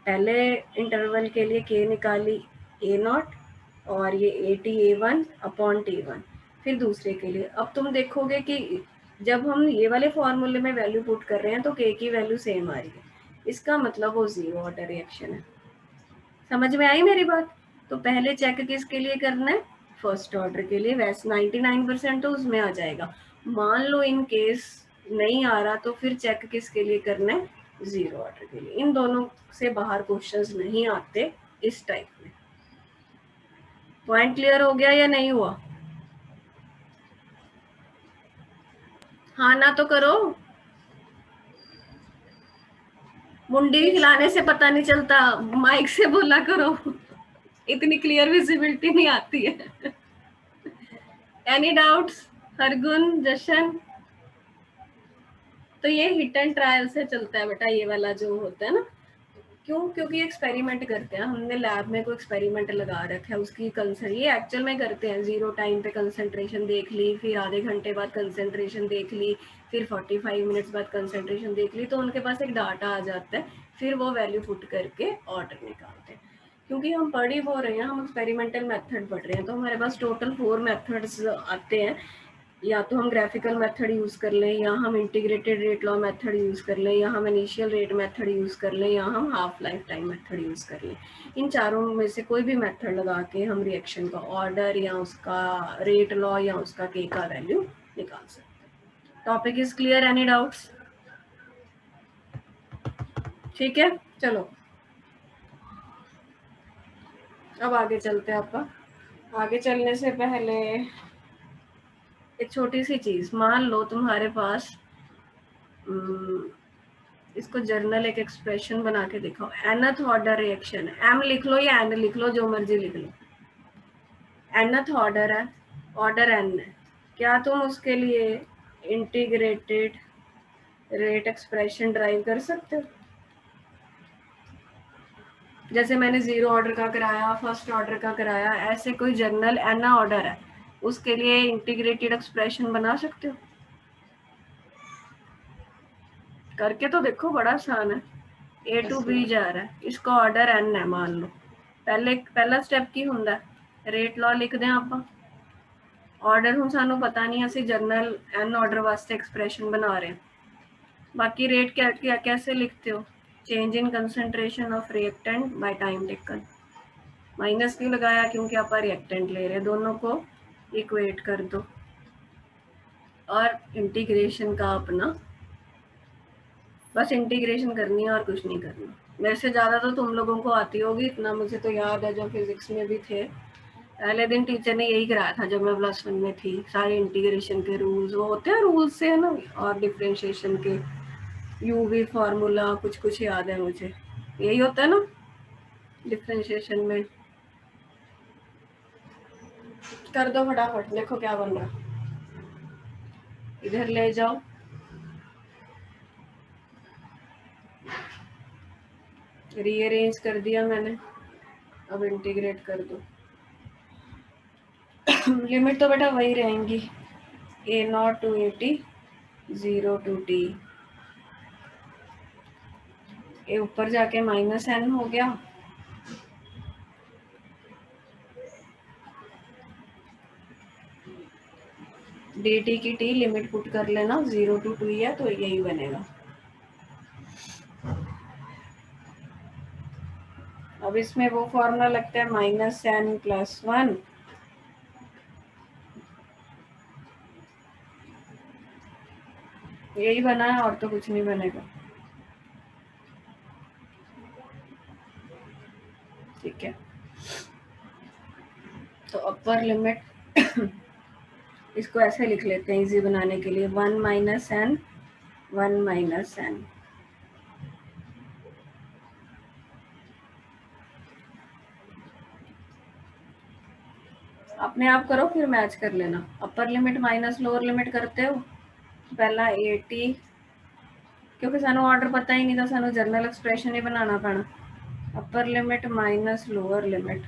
पहले इंटरवल के लिए के निकाली A0 और ये AT A1 अपॉन T1, फिर दूसरे के लिए। अब तुम देखोगे कि जब हम ये वाले फॉर्मूले में वैल्यू पुट कर रहे हैं तो के की वैल्यू सेम आ रही है, इसका मतलब वो जीरो ऑर्डर रिएक्शन है। समझ में आई मेरी बात? तो पहले चेक किसके लिए करना है, फर्स्ट ऑर्डर के लिए, वैसे 99% तो उसमें आ जाएगा। मान लो इन केस नहीं आ रहा तो फिर चेक किसके लिए करना है, जीरो ऑर्डर के लिए। इन दोनों से बाहर क्वेश्चंस नहीं आते इस टाइप में। पॉइंट क्लियर हो गया या नहीं हुआ? हाँ ना तो करो, मुंडी हिलाने से पता नहीं चलता, माइक से बोला करो, इतनी क्लियर विजिबिलिटी नहीं आती है। एनी डाउट्स हरगुन, जशन? तो ये हिट एंड ट्रायल से चलता है बेटा, ये वाला जो होता है ना। क्यों? क्योंकि एक्सपेरिमेंट करते हैं हमने, लैब में कोई एक्सपेरिमेंट लगा रखा है, उसकी ये एक्चुअल में करते हैं। जीरो टाइम पे कंसंट्रेशन देख ली, फिर आधे घंटे बाद कंसंट्रेशन देख ली, फिर 45 मिनट्स बाद कंसंट्रेशन देख ली, तो उनके पास एक डाटा आ जाता है, फिर वो वैल्यू पुट करके ऑर्डर निकालते हैं। क्योंकि हम पढ़ ही वो रहे हैं, हम एक्सपेरिमेंटल मेथड पढ़ रहे हैं, तो हमारे पास टोटल 4 मेथड्स आते हैं। या तो हम ग्राफिकल मेथड यूज़ कर लें, या हम integrated rate law method use कर लें, या हम इनिशियल रेट मेथड यूज़ कर लें, या हम half life time method use कर लें। इन चारों में से कोई भी मेथड लगा के हम रिएक्शन का ऑर्डर या उसका रेट लॉ या उसका के का वैल्यू निकाल सकते हैं। Topic is clear? Any doubts? ठीक है, चलो अब आगे चलते हैं। आपका आगे चलने से पहले एक छोटी सी चीज, मान लो तुम्हारे पास इसको जर्नल एक एक्सप्रेशन बना के दिखाओ, nth ऑर्डर रिएक्शन है, m लिख लो या n लिख लो, जो मर्जी लिख लो, nth ऑर्डर है, ऑर्डर n है, क्या तुम उसके लिए इंटीग्रेटेड रेट एक्सप्रेशन ड्राइव कर सकते हो? जैसे मैंने जीरो ऑर्डर का कराया, फर्स्ट ऑर्डर का कराया, ऐसे कोई जर्नल n ऑर्डर है, उसके लिए इंटीग्रेटेड एक्सप्रेशन बना सकते हो? करके तो देखो, बड़ा आसान है। A to B जा रहा है, इसका ऑर्डर n है मान लो, पहला स्टेप की हुंदा रेट लॉ लिख दें आप, ऑर्डर हूँ सानू पता नहीं, असं जर्नल n ऑर्डर वास्ते एक्सप्रेशन बना रहे हैं। बाकी रेट क्या कैसे लिखते हो, change in concentration of reactant by time taken, minus क्यों लगाया, क्योंकि आप रिएक्टेंट ले रहे हैं, दोनों को इक्वेट कर दो और इंटीग्रेशन का अपना बस इंटीग्रेशन करनी है और कुछ नहीं करना। मेरे से ज़्यादा तो तुम लोगों को आती होगी, इतना मुझे तो याद है, जो फिजिक्स में भी थे पहले दिन टीचर ने यही कराया था जब मैं +1 में थी, सारे इंटीग्रेशन के रूल्स वो होते हैं, रूल्स से है ना, और डिफरेंशिएशन के यूवी फार्मूला कुछ कुछ याद है मुझे, यही होता है ना डिफरेंशिएशन में। कर दो फटाफट, देखो क्या बन रहा, इधर ले जाओ, रीअरेंज कर दिया मैंने, अब इंटीग्रेट कर दो। लिमिट तो बेटा वही रहेंगी, A0 to AT, 0 to T, ये ऊपर जाके -n हो गया, dt की t लिमिट पुट कर लेना, 0 to 2 है तो यही बनेगा। अब इसमें वो फॉर्मूला लगता है -n+1 यही बना है और तो कुछ नहीं बनेगा। ठीक है, तो अपर लिमिट इसको ऐसे लिख लेते हैं इजी बनाने के लिए, 1 माइनस एन, 1 माइनस एन। अपने आप करो फिर मैच कर लेना। Upper limit minus lower limit करते हो, पहला 80, क्योंकि सानू ऑर्डर पता ही नहीं था, सानू जर्नल एक्सप्रेशन ही बनाना पैना। Upper limit minus lower limit,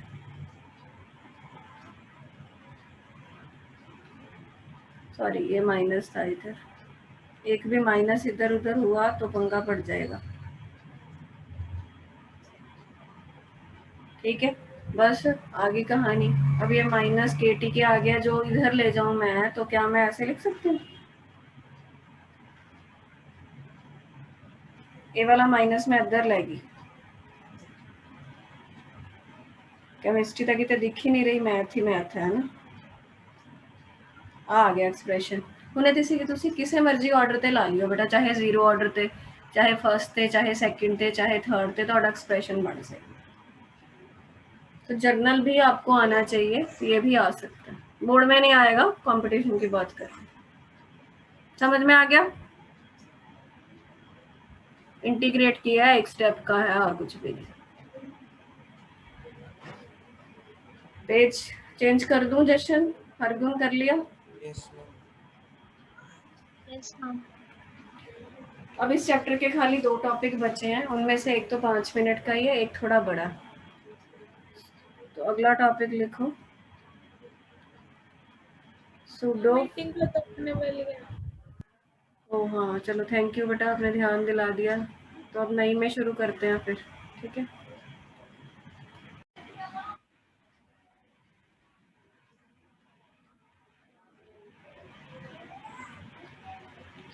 sorry ये माइनस था इधर, एक भी माइनस इधर उधर हुआ तो पंगा पड़ जाएगा। ठीक है, बस आगे कहानी। अब ये माइनस के टी के आ गया, जो इधर ले जाऊं मैं, तो क्या मैं ऐसे लिख सकती हूँ, ये वाला माइनस में इधर लेगी, केमिस्ट्री तक तो दिख ही नहीं रही, मैथ ही मैथ है ना। आ गया एक्सप्रेशन। हुणे तुसी किसे मर्जी ऑर्डर ते ला लियो बेटा, चाहे 0 ऑर्डर ते, चाहे फर्स्ट ते, चाहे सेकंड ते, चाहे थर्ड ते, तो एक्सप्रेशन बन से। तो जर्नल भी आपको आना चाहिए, ये भी आ सकता है, बोर्ड में नहीं आएगा, कंपटीशन की बात कर। समझ में आ गया? इंटीग्रेट किया है, एक स्टेप का है, और कुछ भी नहीं। पेज चेंज कर दूं जशन? हरगुन कर लिया? Yes ma'am. Yes ma'am. अब इस चैप्टर के खाली 2 टॉपिक बचे हैं, उनमें से एक तो 5 मिनट का ही है, एक थोड़ा बड़ा। तो अगला टॉपिक लिखो, सूडो। मीटिंग खत्म होने वाली है। ओ हाँ चलो, थैंक यू बेटा, आपने ध्यान दिला दिया। तो अब नई में शुरू करते हैं फिर, ठीक है।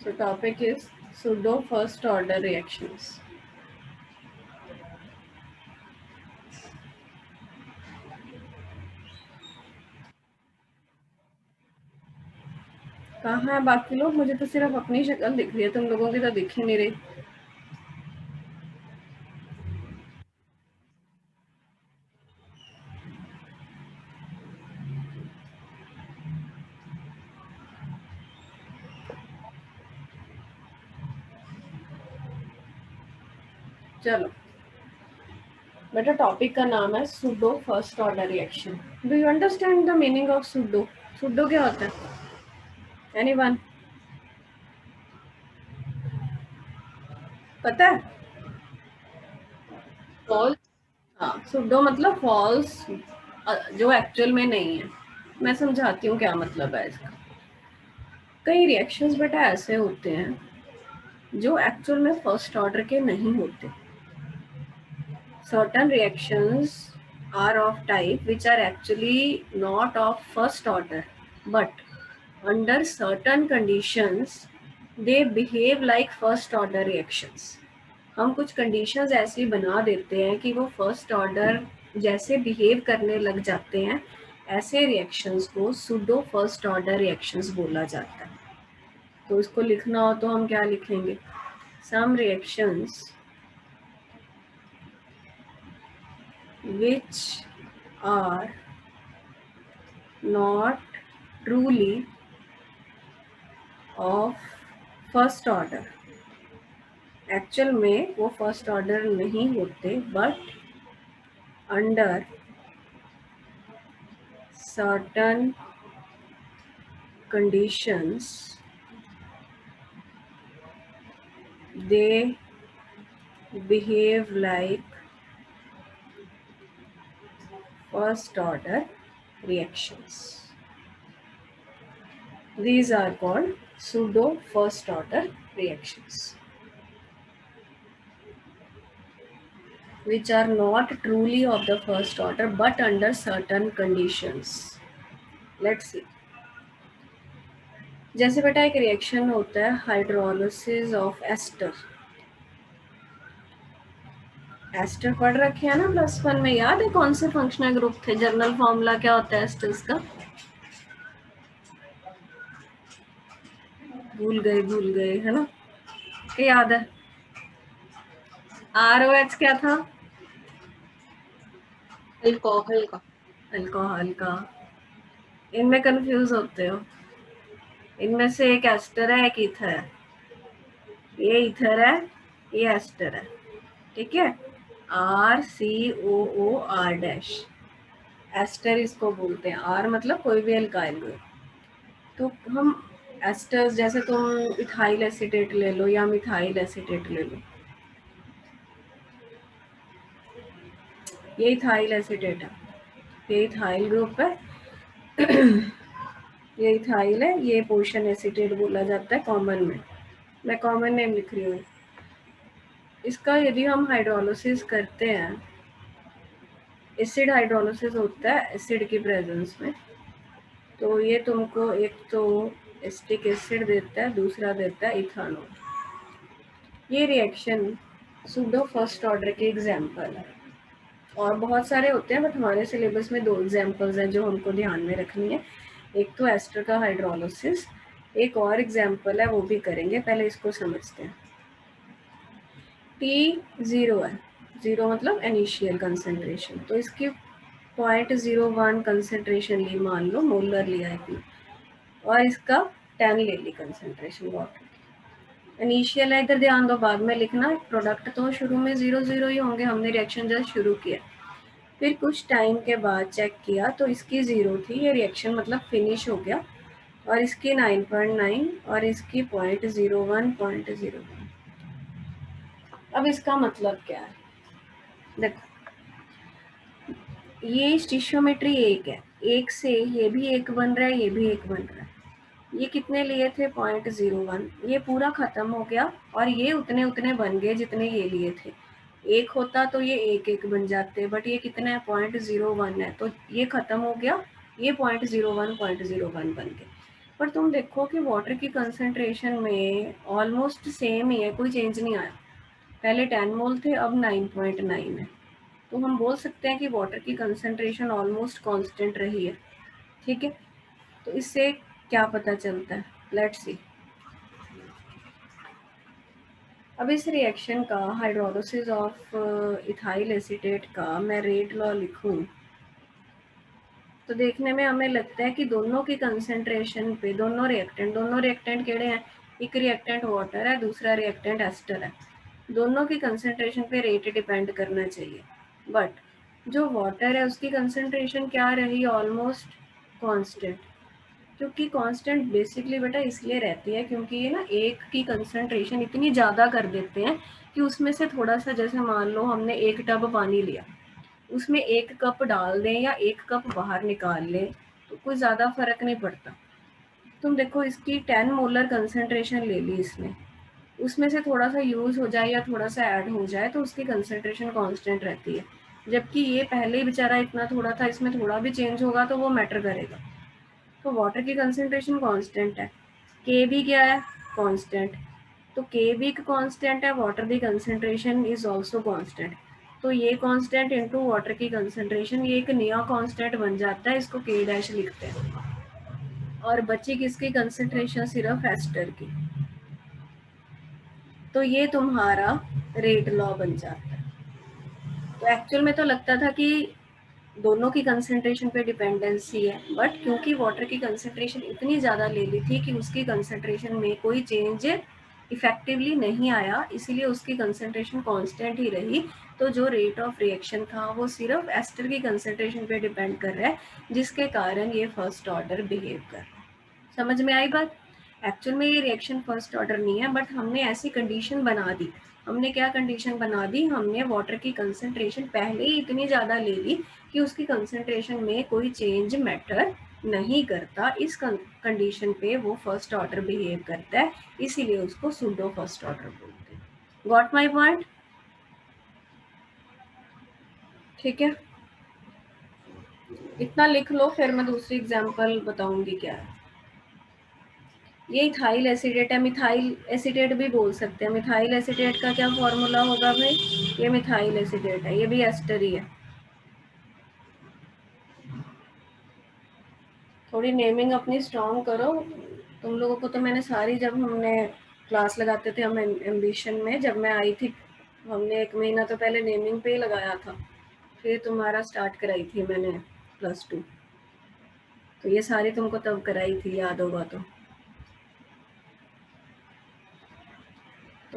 So topic is pseudo first order reactions. कहाँ है बाकी लोग? मुझे तो सिर्फ अपनी शक्ल दिख रही है, तुम लोगों की तो दिख ही नहीं रही। चलो बेटा, टॉपिक का नाम है pseudo first order reaction. Do you understand the meaning of pseudo? Pseudo क्या होता है? एनीवन पता है? फॉल्स। हाँ, सूडो मतलब फॉल्स, जो एक्चुअल में नहीं है। मैं समझाती हूँ क्या मतलब है इसका। कई रिएक्शंस बेटा ऐसे होते हैं जो एक्चुअल में फर्स्ट ऑर्डर के नहीं होते। Certain reactions are of type which are actually not of first order, but under certain conditions they behave like first order reactions. हम कुछ conditions ऐसी बना देते हैं कि वो first order जैसे behave करने लग जाते हैं, ऐसे reactions को pseudo first order reactions बोला जाता है। तो इसको लिखना हो तो हम क्या लिखेंगे? Some reactions which are not truly of first order, actual में वो फर्स्ट ऑर्डर नहीं होते, but under certain conditions they behave like first order reactions. These are called pseudo first order reactions, which are not truly of the first order but under certain conditions. Let's see. जैसे बेटा एक reaction होता है hydrolysis of ester. Ester पढ़ रखे हैं ना +1 में, याद है कौन से फंक्शनल ग्रुप थे? जर्नल फॉर्मूला क्या होता है एस्टर्स का? भूल गए है ना? क्या याद है? ROH क्या था? अल्कोहल का। अल्कोहल का। इनमें कंफ्यूज होते हो। इनमें से एक एस्टर है, एक ईथर है। ये ईथर है, ये एस्टर है। ठीक है, RCOOR-। एस्टर इसको बोलते हैं। आर मतलब कोई भी अल्काइल ग्रुप। तो हम एस्टर्स, जैसे तुम इथाइल एसीटेट ले लो या मिथाइल एसीटेट ले लो, ये इथाइल एसीटेट है, ये इथाइल ग्रुप है। ये इथाइल है, ये पोर्शन एसीटेट बोला जाता है कॉमन में। मैं कॉमन नेम लिख रही हूँ। इसका यदि हम हाइड्रोलिसिस करते हैं, एसिड हाइड्रोलिसिस होता है एसिड की प्रेजेंस में, तो ये तुमको एक तो एसिटिक एसिड देता है, दूसरा देता है इथानॉल। ये रिएक्शन सूडो फर्स्ट ऑर्डर के एग्जाम्पल है, और बहुत सारे होते हैं, बट हमारे सिलेबस में 2 एग्जाम्पल्स हैं जो हमको ध्यान में रखनी है। एक तो एस्टर का हाइड्रोलिसिस, एक और एग्जाम्पल है वो भी करेंगे, पहले इसको समझते हैं। T0 है, 0 मतलब इनिशियल कंसंट्रेशन, तो इसकी 0.01 कंसंट्रेशन ली, मान लो मोलर लिया है इतना, और इसका 10 ले ली कंसंट्रेशन वाटर की। इनिशियल है, इधर ध्यान दो, बाद में लिखना। प्रोडक्ट तो शुरू में 0 ही होंगे, हमने रिएक्शन जस्ट शुरू किया। फिर कुछ टाइम के बाद चेक किया तो इसकी 0 थी, ये रिएक्शन मतलब फिनिश हो गया, और इसकी 9.9 और इसकी 0.01। अब इसका मतलब क्या है, देखो ये स्टिशियोमेट्री एक है, एक से ये भी एक बन रहा है, ये भी एक बन रहा है। ये कितने लिए थे 0.01, ये पूरा खत्म हो गया, और ये उतने उतने बन गए जितने ये लिए थे। एक होता तो ये एक एक बन जाते, बट ये कितना है 0.01 है, तो ये खत्म हो गया, ये 0.01 बन गए। पर तुम देखो कि वाटर की कंसंट्रेशन में ऑलमोस्ट सेम ही है, कोई चेंज नहीं आया। पहले 10 मोल थे, अब 9.9 है, तो हम बोल सकते हैं कि वाटर की कंसंट्रेशन ऑलमोस्ट कांस्टेंट रही है। ठीक है, तो इससे क्या पता चलता है, लेट्स सी। अब इस रिएक्शन का, हाइड्रोलिसिस ऑफ इथाइल एसीटेट का मैं रेट लॉ लिखूं, तो देखने में हमें लगता है कि दोनों की कंसंट्रेशन पे, दोनों रिएक्टेंट केड़े हैं, एक रिएक्टेंट वाटर है, दूसरा रिएक्टेंट एस्टर है, दोनों की कंसंट्रेशन पे रेट डिपेंड करना चाहिए। बट जो वाटर है उसकी कंसंट्रेशन क्या रही, ऑलमोस्ट कांस्टेंट। क्योंकि कांस्टेंट बेसिकली बेटा इसलिए रहती है क्योंकि ये ना एक की कंसंट्रेशन इतनी ज़्यादा कर देते हैं कि उसमें से थोड़ा सा, जैसे मान लो हमने 1 टब पानी लिया, उसमें 1 कप डाल दें या 1 कप बाहर निकाल लें तो कोई ज़्यादा फर्क नहीं पड़ता। तुम देखो इसकी 10 मोलर कंसंट्रेशन ले ली इसने, उसमें से थोड़ा सा यूज़ हो जाए या थोड़ा सा ऐड हो जाए तो उसकी कंसंट्रेशन कांस्टेंट रहती है, जबकि ये पहले ही बेचारा इतना थोड़ा था, इसमें थोड़ा भी चेंज होगा तो वो मैटर करेगा। तो वाटर की कंसंट्रेशन कांस्टेंट है, के भी क्या है, कांस्टेंट, तो के भी कांस्टेंट है, वाटर की कंसंट्रेशन इज आल्सो कांस्टेंट, तो ये कांस्टेंट इनटू वाटर की कंसंट्रेशन, ये एक नया कांस्टेंट बन जाता है, इसको के डैश लिखते हैं। और बची किसकी कंसंट्रेशन, सिर्फ एस्टर की, तो ये तुम्हारा रेट लॉ बन जाता है। तो एक्चुअल में तो लगता था कि दोनों की कंसंट्रेशन पे डिपेंडेंसी है, बट क्योंकि वाटर की कंसंट्रेशन इतनी ज़्यादा ले ली थी कि उसकी कंसंट्रेशन में कोई चेंज इफेक्टिवली नहीं आया, इसीलिए उसकी कंसंट्रेशन कांस्टेंट ही रही। तो जो रेट ऑफ रिएक्शन था वो सिर्फ एस्टर की कंसंट्रेशन पे डिपेंड कर रहा है, जिसके कारण ये फर्स्ट ऑर्डर बिहेव कर रहा है। समझ में आई बात? एक्चुअल में ये रिएक्शन फर्स्ट ऑर्डर नहीं है, बट हमने ऐसी कंडीशन बना दी। हमने क्या कंडीशन बना दी, हमने वाटर की कंसंट्रेशन पहले ही इतनी ज़्यादा ले ली कि उसकी कंसंट्रेशन में कोई चेंज मैटर नहीं करता। इस कंडीशन पे वो फर्स्ट ऑर्डर बिहेव करता है, इसीलिए उसको सूडो फर्स्ट ऑर्डर बोलते हैं। Got my point? ठीक है, इतना लिख लो, फिर मैं दूसरी एग्जाम्पल बताऊंगी क्या है। ये इथाइल एसीटेट है, मिथाइल एसीटेट भी बोल सकते हैं। मिथाइल एसीटेट का क्या फॉर्मूला होगा भाई, ये मिथाइल एसीटेट है, ये भी एस्टर ही है। थोड़ी नेमिंग अपनी स्ट्रॉन्ग करो। तुम लोगों को तो मैंने सारी, जब हमने क्लास लगाते थे हम एम्बिशन में, जब मैं आई थी, हमने 1 महीना तो पहले नेमिंग पे ही लगाया था। फिर तुम्हारा स्टार्ट कराई थी मैंने +2, तो ये सारी तुमको तब कराई थी, याद होगा तो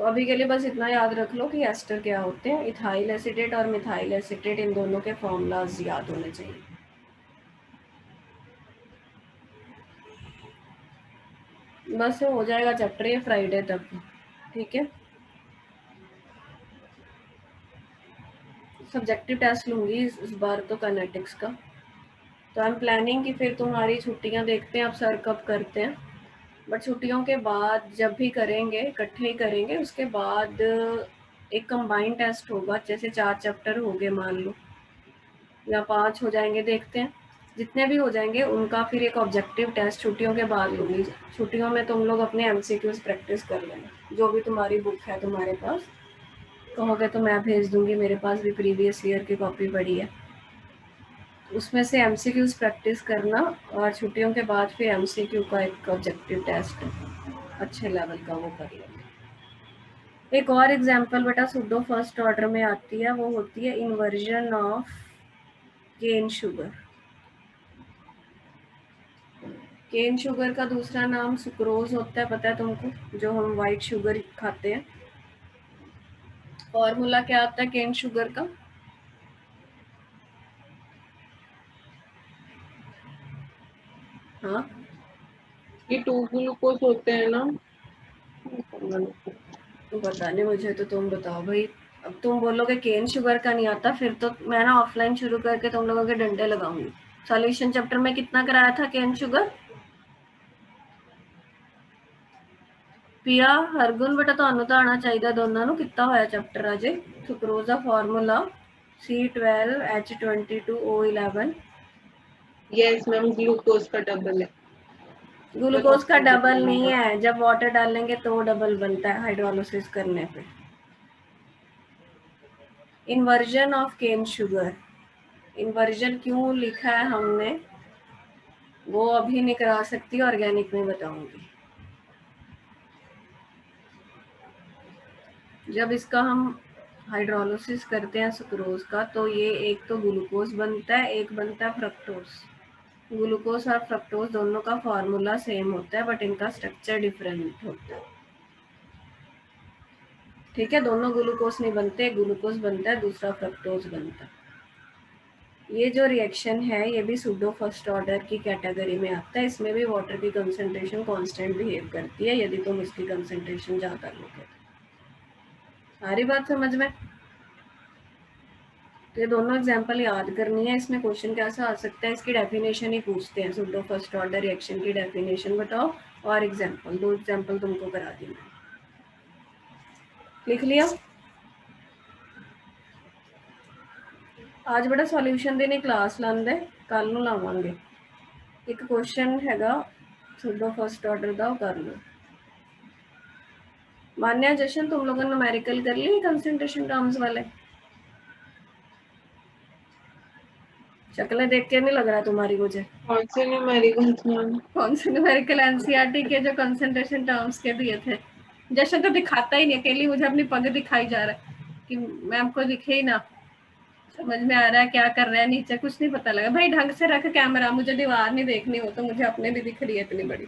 अभी के लिए बस इतना याद रख लो कि एस्टर क्या होते हैं। इथाइल एसीटेट और मिथाइल एसीटेट, इन दोनों के फॉर्मूलाज याद होने चाहिए। बस हो जाएगा चैप्टर ये फ्राइडे तक, ठीक है। सब्जेक्टिव टेस्ट लूँगी इस बार तो काइनेटिक्स का। तो आई एम प्लानिंग कि फिर तुम्हारी छुट्टियाँ देखते हैं अब सर कब करते हैं, बट छुट्टियों के बाद जब भी करेंगे इकट्ठे ही करेंगे। उसके बाद एक कंबाइंड टेस्ट होगा, जैसे 4 चैप्टर हो गए मान लो, या 5 हो जाएंगे, देखते हैं जितने भी हो जाएंगे उनका फिर एक ऑब्जेक्टिव टेस्ट छुट्टियों के बाद लूँगी। छुट्टियों में तुम लोग अपने MCQs प्रैक्टिस कर लेना, जो भी तुम्हारी बुक है तुम्हारे पास, कहोगे तो मैं भेज दूँगी, मेरे पास भी प्रीवियस ईयर की कॉपी पड़ी है, उसमें से MCQs प्रैक्टिस करना, और छुट्टियों के बाद फिर MCQ का एक ऑब्जेक्टिव टेस्ट अच्छे लेवल का वो कर लेंगे। एक और एग्जांपल बेटा सूडो फर्स्ट ऑर्डर में आती है, वो होती है inversion of cane sugar. Cane sugar का दूसरा नाम सुक्रोज होता है, पता है तुमको, जो हम वाइट शुगर खाते हैं। फॉर्मूला क्या आता है केन शुगर का? हाँ, ये 2 ग्लूकोज होते हैं ना। पता नहीं मुझे, तो तुम बताओ भाई। अब तुम बोलोगे केन शुगर का नहीं आता, फिर तो मैं ना ऑफलाइन शुरू करके तुम लोगों के डंडे लगाऊंगी। सॉल्यूशन चैप्टर में कितना कराया था केन शुगर? पिया हरगुन बेटा ਤੁਹਾਨੂੰ ਤਾਂ ਆਣਾ ਚਾਹੀਦਾ ਦੋਨਾਂ ਨੂੰ, ਕਿੱਤਾ ਹੋਇਆ ਚੈप्टर ਅਜੇ। ਸੁਕਰੋਜ਼ ਦਾ formula C12H22O11। Yes ma'am, glucose का डबल है। ग्लूकोज का डबल नहीं है, जब वाटर डालेंगे तो डबल बनता है हाइड्रोलिसिस करने पे। Inversion of cane sugar, inversion क्यों लिखा है हमने वो अभी नहीं करा सकती, ऑर्गेनिक में बताऊंगी। जब इसका हम हाइड्रोलिसिस करते हैं सुक्रोज का, तो ये एक तो ग्लूकोज बनता है, एक बनता है फ्रक्टोज। ग्लूकोज और फ्रक्टोज दोनों का फॉर्मूला सेम होता है, बट इनका स्ट्रक्चर डिफरेंट होता है, ठीक है। दोनों ग्लूकोज नहीं बनते, ग्लूकोज बनता है, दूसरा फ्रक्टोज बनता है। ये जो रिएक्शन है ये भी सूडो फर्स्ट ऑर्डर की कैटेगरी में आता है। इसमें भी वाटर की कंसंट्रेशन कांस्टेंट बिहेव करती है यदि तुम इसकी कंसंट्रेशन ज़्यादा लोगे। सारी बात समझ में? तो ये दोनों एग्जांपल याद करनी है। इसमें क्वेश्चन कैसा आ सकता है, इसकी डेफिनेशन ही पूछते हैं, सूडो फर्स्ट ऑर्डर रिएक्शन की डेफिनेशन बताओ और एग्जांपल, 2 एग्जांपल तुमको करा दी मैंने। लिख लिया? आज बड़ा सॉल्यूशन देने क्लास लांदे, कल ਨੂੰ ਲਾਵਾਂਗੇ। एक क्वेश्चन हैगा सूडो फर्स्ट ऑर्डर ਦਾ, कर लो। मान्या जशन, तुम लोगों ने न्यूमेरिकल कर ली कंसंट्रेशन टर्म्स वाले? शक्लें देख के नहीं लग रहा तुम्हारी मुझे। कौन से न्यूमेरिकल्स मैम? कौन से न्यूमेरिकल? एनसीईआरटी के जो कंसंट्रेशन टर्म्स के दिए थे। जशन तो दिखाता ही नहीं, अकेली मुझे अपनी पग दिखाई जा रहा है कि मैम को दिखे ही ना। समझ में आ रहा है क्या कर रहा है, नीचे कुछ नहीं पता लगा। भाई ढंग से रख कैमरा, मुझे दीवार नहीं देखनी हो तो मुझे अपने भी दिख रही है इतनी बड़ी।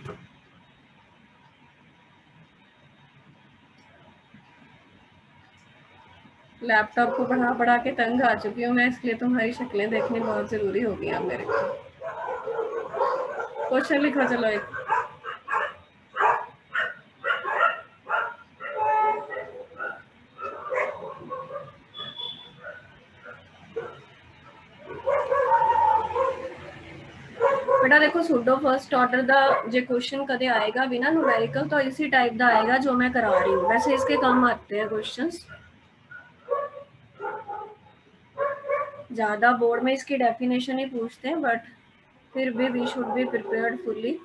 लैपटॉप को बढ़ा बढ़ा के तंग आ चुकी हूँ मैं, इसलिए तुम्हारी शक्लें देखनी बहुत जरूरी हो गई अब मेरे को। क्वेश्चन लिखो चलो एक। बेटा देखो सूडो फर्स्ट ऑर्डर दा जे क्वेश्चन कदे आएगा बिना न्यूमेरिकल, तो इसी टाइप दा आएगा जो मैं करा रही हूँ। वैसे इसके कम आते हैं क्वेश्चंस, ज्यादा बोर्ड में इसकी डेफिनेशन ही पूछते हैं, बट फिर भी we should be prepared fully.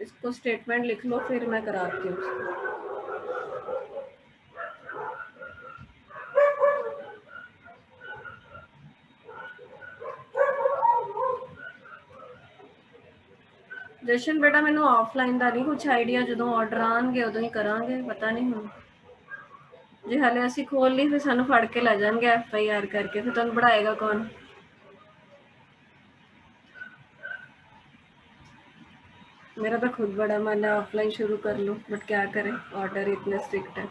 इसको स्टेटमेंट लिख लो, फिर मैं कराती हूँ। जशन बेटा मैंने ऑफलाइन ਦਾ ਨਹੀਂ ਕੁਝ ਆਈਡੀਆ, ਜਦੋਂ ਆਰਡਰ ਆਣਗੇ ਉਦੋਂ ਹੀ ਕਰਾਂਗੇ, ਪਤਾ ਨਹੀਂ ਹੁਣ ਜੇ ਹਲੇ ਅਸੀਂ ਖੋਲ ਲਈ ਫਿਰ ਸਾਨੂੰ ਫੜ ਕੇ ਲੈ ਜਾਣਗੇ FIR ਕਰਕੇ, ਫਿਰ ਤੁਹਾਨੂੰ ਪੜਾਏਗਾ ਕੌਣ? मेरा तो खुद बड़ा मन है ऑफलाइन शुरू कर लूं, बट क्या करें, ऑर्डर इतने स्ट्रिक्ट है।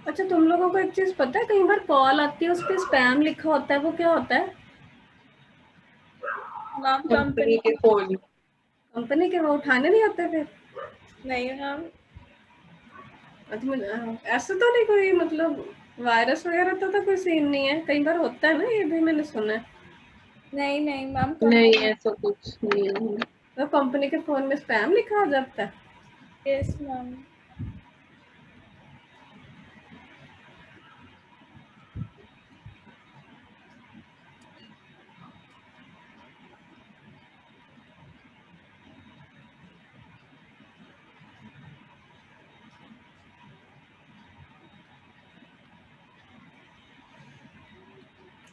अच्छा तुम लोगों को एक चीज पता है, कई बार कॉल आती है उस पर स्पैम लिखा होता है, वो क्या होता है? मैम कंपनी के फोन। कंपनी के वो उठाने नहीं आते फिर? नहीं मैम। ऐसा तो नहीं कोई मतलब वायरस वगैरह तो कोई सीन नहीं है? कई बार होता है ना, ये भी मैंने सुना है। नहीं नहीं मैम, नहीं ऐसा कुछ नहीं है। तो कंपनी के फोन में स्पैम लिखा आ जाता है? Yes ma'am.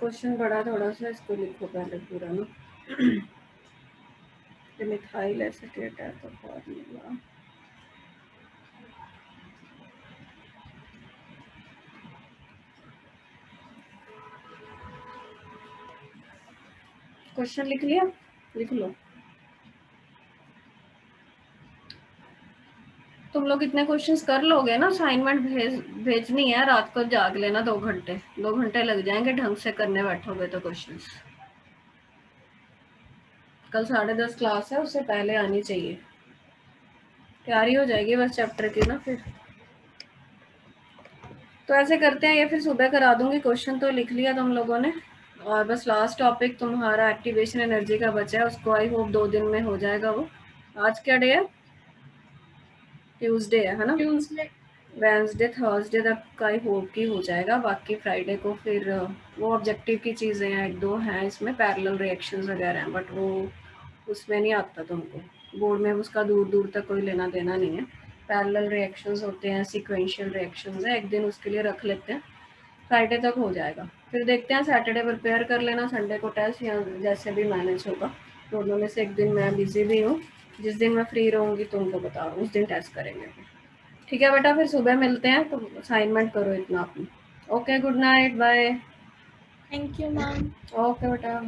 क्वेश्चन बड़ा थोड़ा सा, इसको लिखो पहले पूरा ना। मिथाइल एसीटेट है तो फॉर्मूला क्वेश्चन लिख लिया, लिख लो। तुम लोग इतने क्वेश्चंस कर लोगे ना, असाइनमेंट भेजनी है, रात को जाग लेना 2 घंटे, 2 घंटे लग जाएंगे ढंग से करने बैठोगे तो क्वेश्चंस। कल 10:30 क्लास है, उससे पहले आनी चाहिए, तैयारी हो जाएगी बस चैप्टर की ना फिर। तो ऐसे करते हैं, ये फिर सुबह करा दूंगी। क्वेश्चन तो लिख लिया तुम लोगों ने, और बस लास्ट टॉपिक तुम्हारा एक्टिवेशन एनर्जी का बचा है, उसको आई होप 2 दिन में हो जाएगा वो। आज क्या डे है? ट्यूसडे है ना? ट्यूसडे, वेंसडे थर्सडे तक आई होप की हो जाएगा। बाकी फ्राइडे को फिर वो ऑब्जेक्टिव की चीज़ें हैं, 1-2 हैं इसमें, पैरेलल रिएक्शंस वगैरह हैं, बट वो उसमें नहीं आता तुमको, बोर्ड में उसका दूर दूर तक कोई लेना देना नहीं है। पैरेलल रिएक्शंस होते हैं, सीक्वेंशियल रिएक्शंस है, एक दिन उसके लिए रख लेते हैं, फ्राइडे तक हो जाएगा। फिर देखते हैं, सैटरडे प्रिपेयर कर लेना, संडे को टेस्ट या जैसे भी मैनेज होगा, दोनों में से एक दिन मैं बिजी भी हूँ, जिस दिन मैं फ्री रहूँगी तुमको बता रहा हूँ, उस दिन टेस्ट करेंगे। ठीक है बेटा, फिर सुबह मिलते हैं, तो असाइनमेंट करो इतना अपनी। Okay, good night, bye. Thank you ma'am. Okay बेटा।